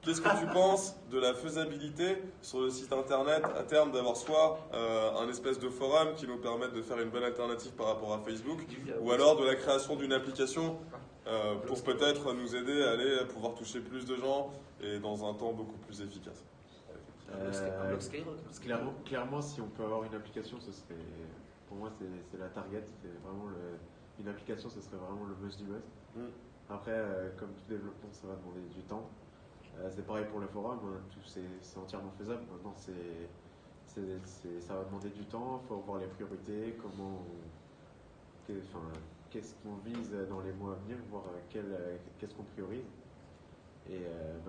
Qu'est-ce que tu penses de la faisabilité sur le site internet à terme d'avoir soit un espèce de forum qui nous permette de faire une bonne alternative par rapport à Facebook, ou alors de la création d'une application pour peut-être nous aider à aller pouvoir toucher plus de gens et dans un temps beaucoup plus efficace.
Un blog Skyrock.
Clairement, si on peut avoir une application, ce serait, pour moi, c'est la target. C'est vraiment une application, ce serait vraiment le must du must. Après, comme tout développement, ça va demander du temps. C'est pareil pour le forum, c'est entièrement faisable. Maintenant, ça va demander du temps, il faut voir les priorités, qu'est-ce qu'on vise dans les mois à venir, voir qu'est-ce qu'on priorise. Mais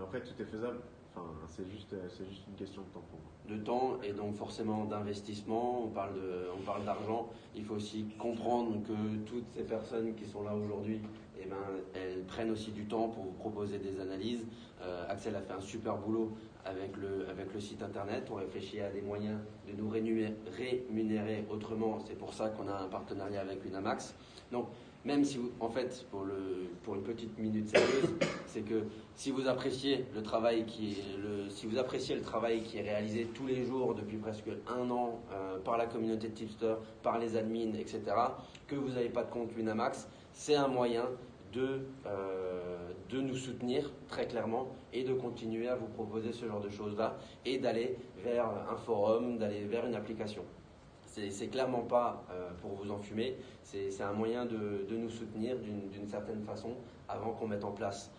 après, tout est faisable. Enfin, c'est juste une question de temps pour moi.
De temps et donc forcément d'investissement. On parle d'argent. Il faut aussi comprendre que toutes ces personnes qui sont là aujourd'hui, eh ben, elles prennent aussi du temps pour vous proposer des analyses. Axel a fait un super boulot avec le site internet. On réfléchit à des moyens de nous rémunérer autrement. C'est pour ça qu'on a un partenariat avec Winamax. Donc, même si vous, en fait, pour une petite minute sérieuse, c'est que si vous appréciez le travail qui est réalisé tous les jours depuis presque un an par la communauté de Tipster, par les admins, etc., que vous n'avez pas de compte Winamax, c'est un moyen de nous soutenir très clairement et de continuer à vous proposer ce genre de choses-là et d'aller vers un forum, d'aller vers une application. C'est clairement pas pour vous enfumer, c'est un moyen de nous soutenir d'une certaine façon avant qu'on mette en place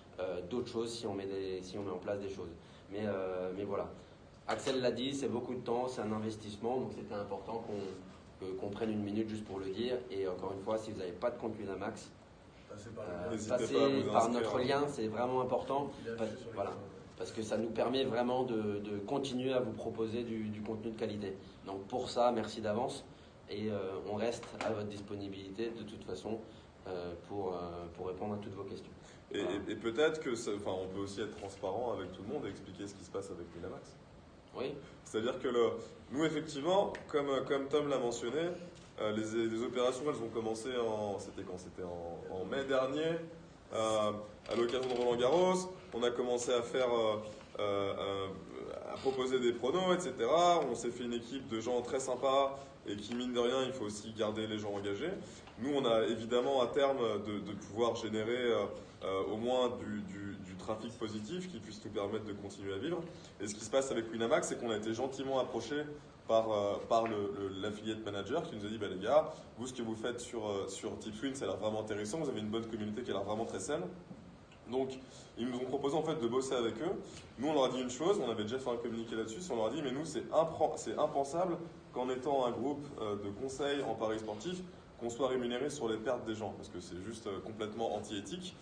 d'autres choses si on met en place des choses. Mais voilà. Axel l'a dit, c'est beaucoup de temps, c'est un investissement, donc c'était important qu'on prenne une minute juste pour le dire. Et encore une fois, si vous n'avez pas de compte Winamax, passez par notre lien, c'est vraiment important. Voilà. Parce que ça nous permet vraiment de continuer à vous proposer du contenu de qualité. Donc pour ça, merci d'avance et on reste à votre disponibilité de toute façon pour répondre à toutes vos questions.
Et peut-être que, on peut aussi être transparent avec tout le monde et expliquer ce qui se passe avec Winamax.
Oui.
C'est-à-dire que nous, effectivement, comme Tom l'a mentionné, les opérations, elles ont commencé C'était en mai dernier, à l'occasion de Roland Garros. On a commencé à faire, à proposer des pronos, etc. On s'est fait une équipe de gens très sympas et qui, mine de rien, il faut aussi garder les gens engagés. Nous, on a évidemment à terme de pouvoir générer au moins du trafic positif qui puisse nous permettre de continuer à vivre. Et ce qui se passe avec Winamax, c'est qu'on a été gentiment approché par l'affiliate manager qui nous a dit les gars, vous ce que vous faites sur Tipswin, ça a l'air vraiment intéressant, vous avez une bonne communauté qui a l'air vraiment très saine. Donc ils nous ont proposé en fait de bosser avec eux. Nous on leur a dit une chose, on avait déjà fait un communiqué là-dessus, on leur a dit mais nous c'est impensable qu'en étant un groupe de conseil en paris sportif, qu'on soit rémunéré sur les pertes des gens, parce que c'est juste complètement anti-éthique.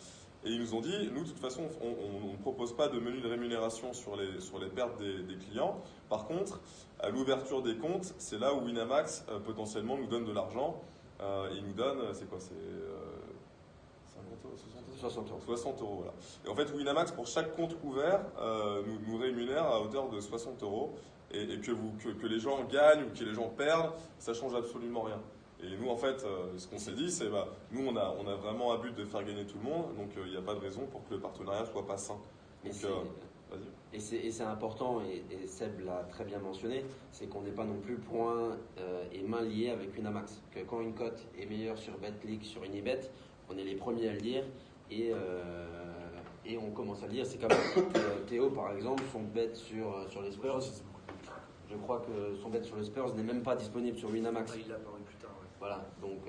Et ils nous ont dit, nous de toute façon on ne propose pas de menu de rémunération sur les pertes des clients. Par contre, à l'ouverture des comptes, c'est là où Winamax potentiellement nous donne de l'argent. Il nous donne, c'est quoi, c'est
60 euros.
60 euros, voilà. Et en fait, Winamax, pour chaque compte ouvert, nous rémunère à hauteur de 60 euros. Et que les gens gagnent ou que les gens perdent, ça change absolument rien. Et nous, en fait, ce qu'on s'est dit, c'est nous, on a vraiment à but de faire gagner tout le monde, donc il n'y a pas de raison pour que le partenariat soit pas sain. Donc,
et c'est important, et Seb l'a très bien mentionné, c'est qu'on n'est pas non plus point et main liés avec Winamax. Que quand une cote est meilleure sur BetClick, sur Unibet, on est les premiers à le dire, et on commence à le dire. C'est comme Théo, par exemple, son bet sur les Spurs. Je crois que son bet sur les Spurs n'est même pas disponible sur Winamax.
Il l'a paru plus tard. Ouais.
Voilà, donc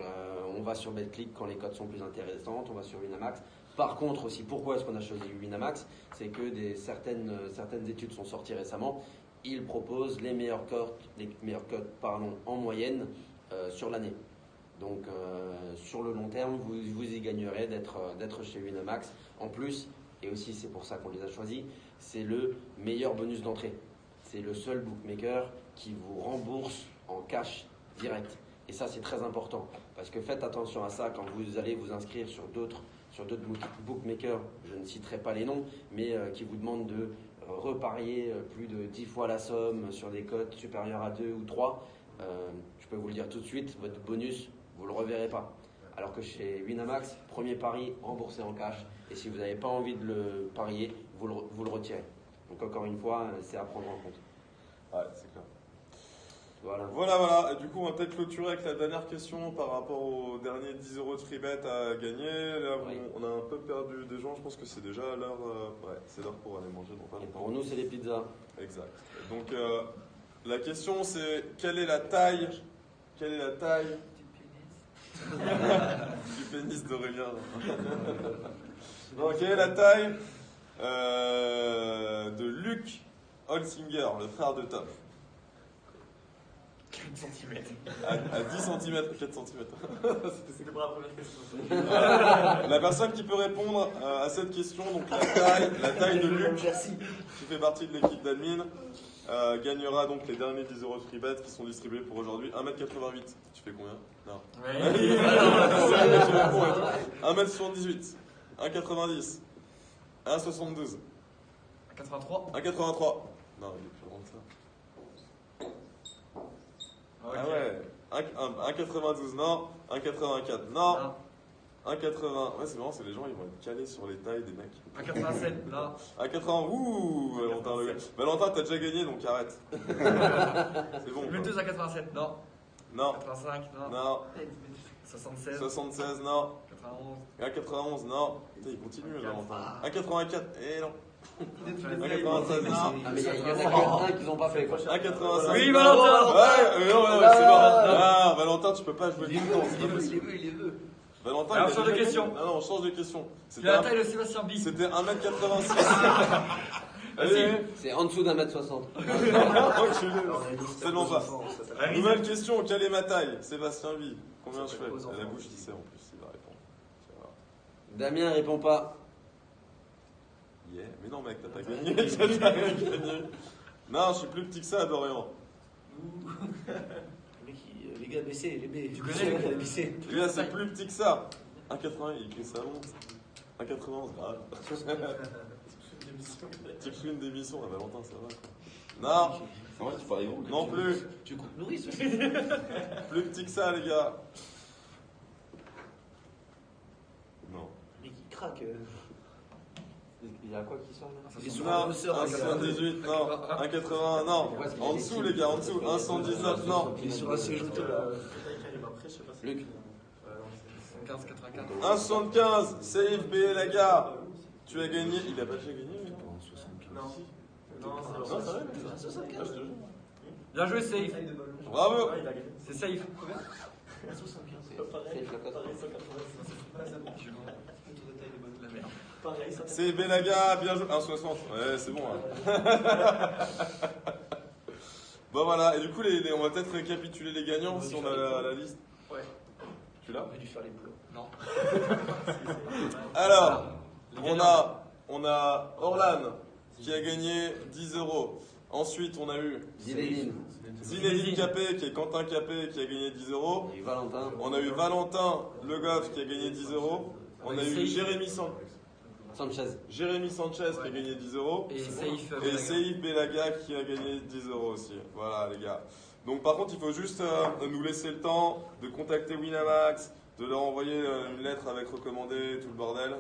on va sur BetClick quand les cotes sont plus intéressantes, on va sur Winamax. Par contre aussi, pourquoi est-ce qu'on a choisi Winamax? C'est que certaines études sont sorties récemment. Ils proposent les meilleures cotes en moyenne sur l'année. Donc sur le long terme, vous y gagnerez d'être chez Winamax. En plus, et aussi c'est pour ça qu'on les a choisis, c'est le meilleur bonus d'entrée. C'est le seul bookmaker qui vous rembourse en cash direct. Et ça, c'est très important. Parce que faites attention à ça quand vous allez vous inscrire sur d'autres bookmakers, je ne citerai pas les noms, mais qui vous demandent de reparier plus de 10 fois la somme sur des cotes supérieures à 2 ou 3. Je peux vous le dire tout de suite, votre bonus, vous ne le reverrez pas. Alors que chez Winamax, premier pari remboursé en cash. Et si vous n'avez pas envie de le parier, vous le retirez. Donc encore une fois, c'est à prendre en compte.
Ouais, c'est clair.
Voilà.
Voilà. Et du coup, on va peut-être clôturer avec la dernière question par rapport au dernier 10 € de free bet à gagner. Là,
Oui.
on a un peu perdu des gens. Je pense que c'est déjà l'heure. Ouais, c'est l'heure pour aller manger dans pas
Et
longtemps.
pour nous, c'est les pizzas.
Exact. Donc, la question, c'est quelle est la taille du pénis d'Aurélien? Non, quelle est la taille de Luc Holsinger, le frère de Top?
4 cm.
À 10 cm, 4 cm.
C'était pour la première question.
La personne qui peut répondre à cette question, donc la taille de Luc, qui fait partie de l'équipe d'admin, gagnera donc les derniers 10 € de free bet qui sont distribués pour aujourd'hui. 1m88. Tu fais combien? Non. 1m78. 1m90. 1m72.
83.
1m83. Non, il est plus grand que ça.
Ok.
Ah ouais. 1,92 non, 1,84 non, 1,80. Ouais, c'est marrant, c'est les gens, ils vont être calés sur les tailles des mecs.
1,87 non.
1,80, ouh, Valentin, le gars. Valentin, t'as déjà gagné, donc arrête. C'est bon.
Le 2 à 87 non.
Non.
85 non.
Non.
76.
76, non.
91.
1,91, non. Putain, il continue, Valentin. 1,84, eh non. 1,96, non.
Ah, mais il y en a que un qu'ils n'ont pas fait. Quoi.
1,85.
Oui, Valentin.
Ouais, non, c'est bon. Ah, Valentin, tu peux pas jouer tout le temps.
Il est veut.
Valentin,
Alors,
il a
change de
déjà
question.
gagné. Non, on change de question.
C'est la taille de Sébastien B.
C'était 1m86.
Vas-y.
C'est en dessous d'1m60.
Tellement pas. Nouvelle question, quelle est ma taille? Sébastien Vie. Combien je fais? Elle a la bouche qui sait en plus, il va répondre.
Damien répond pas.
Yeah. Mais non mec, t'as pas gagné. T'as rien gagné. Non, je suis plus petit que ça, Dorian.
Les gars, baissez, les B.
Tu connais les
baissez.
Les gars, c'est plus petit que ça. 1,80, il écrit ça long. 1,91, grave. Type une d'émission, à Valentin, ça va. Non,
En vrai, tu paries gros.
non plus.
Tu coupes nourrice.
Plus petit que ça, les gars. Non.
Mais qui craque.
Il y a quoi qui sort là?
Il est sur
Non,
un hausseur,
1,78, non. 1,80, non. En dessous, les gars, en dessous. 1,119, non.
Il est sur un siège auto là.
Luc.
15, 84.
1,75, save B, la gars. Tu as gagné. Il a pas déjà gagné, lui, non?
Non,
Non, c'est vrai.
Bien joué, safe.
Bravo.
il a gagné.
C'est safe.
C'est B, la gars, bien joué. 1,60. Ouais, c'est bon. Hein. Bon, voilà. Et du coup, on va peut-être récapituler les gagnants si on a la liste.
Ouais.
Tu l'as?
On aurait dû faire les plots.
Non.
Alors, on a Orlan qui a gagné 10 €. Ensuite, on a eu Zinedine Capé, qui est Quentin Capé, qui a gagné 10 €.
Et Valentin.
On a eu Valentin Le Goff qui a gagné 10 €. On a eu Jérémy
Sanchez.
Sanchez qui a gagné 10 €.
Et safe.
Et Seif Belaga qui a gagné 10 € aussi. Voilà, les gars. Donc, par contre, il faut juste nous laisser le temps de contacter Winamax, de leur envoyer une lettre avec recommandé, tout le bordel.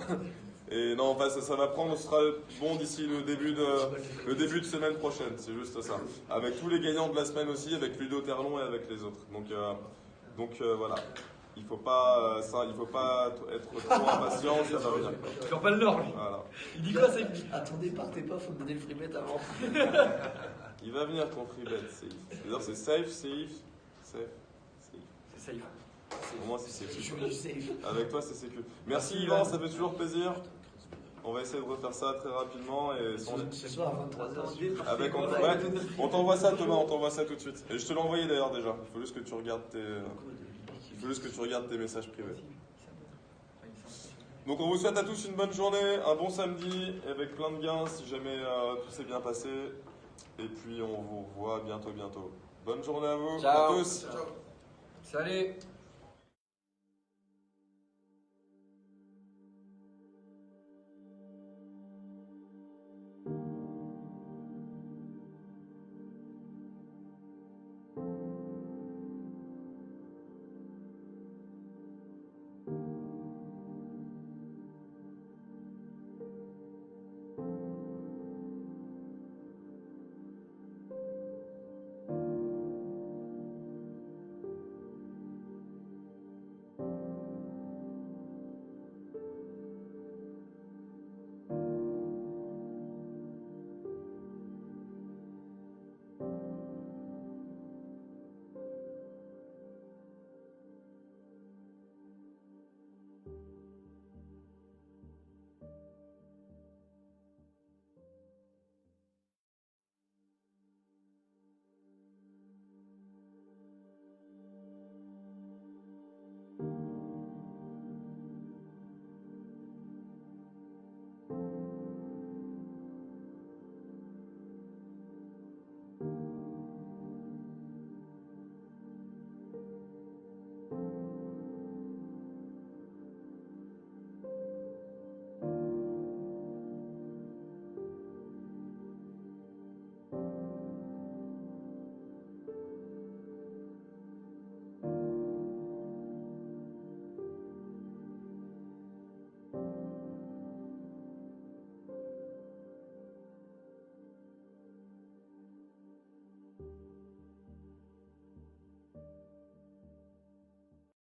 Et non, enfin, ça va prendre, ce sera bon d'ici le début de semaine prochaine, c'est juste ça. Avec tous les gagnants de la semaine aussi, avec Ludo Terlon et avec les autres. Donc voilà. Il faut pas être trop impatient, ça va venir.
Tu vois pas le nord, lui.
Voilà.
Il dit quoi, safe?
Attendez, partez pas, faut me donner le free bet avant.
Il va venir ton free bet, safe. C'est-à-dire c'est safe.
C'est safe.
Pour moi, c'est sécu.
Je suis safe.
Avec toi, c'est sécu. Merci Yvan, ça fait toujours plaisir. On va essayer de refaire ça très rapidement. Et
Ce soir à 23h.
on t'envoie ça, Thomas, on t'envoie ça tout de suite. Et je te l'ai envoyé d'ailleurs déjà. Il faut juste que tu regardes tes messages privés. Donc on vous souhaite à tous une bonne journée, un bon samedi, avec plein de gains si jamais tout s'est bien passé. Et puis on vous revoit bientôt. Bonne journée à vous,
Ciao.
à tous.
Ciao.
Salut.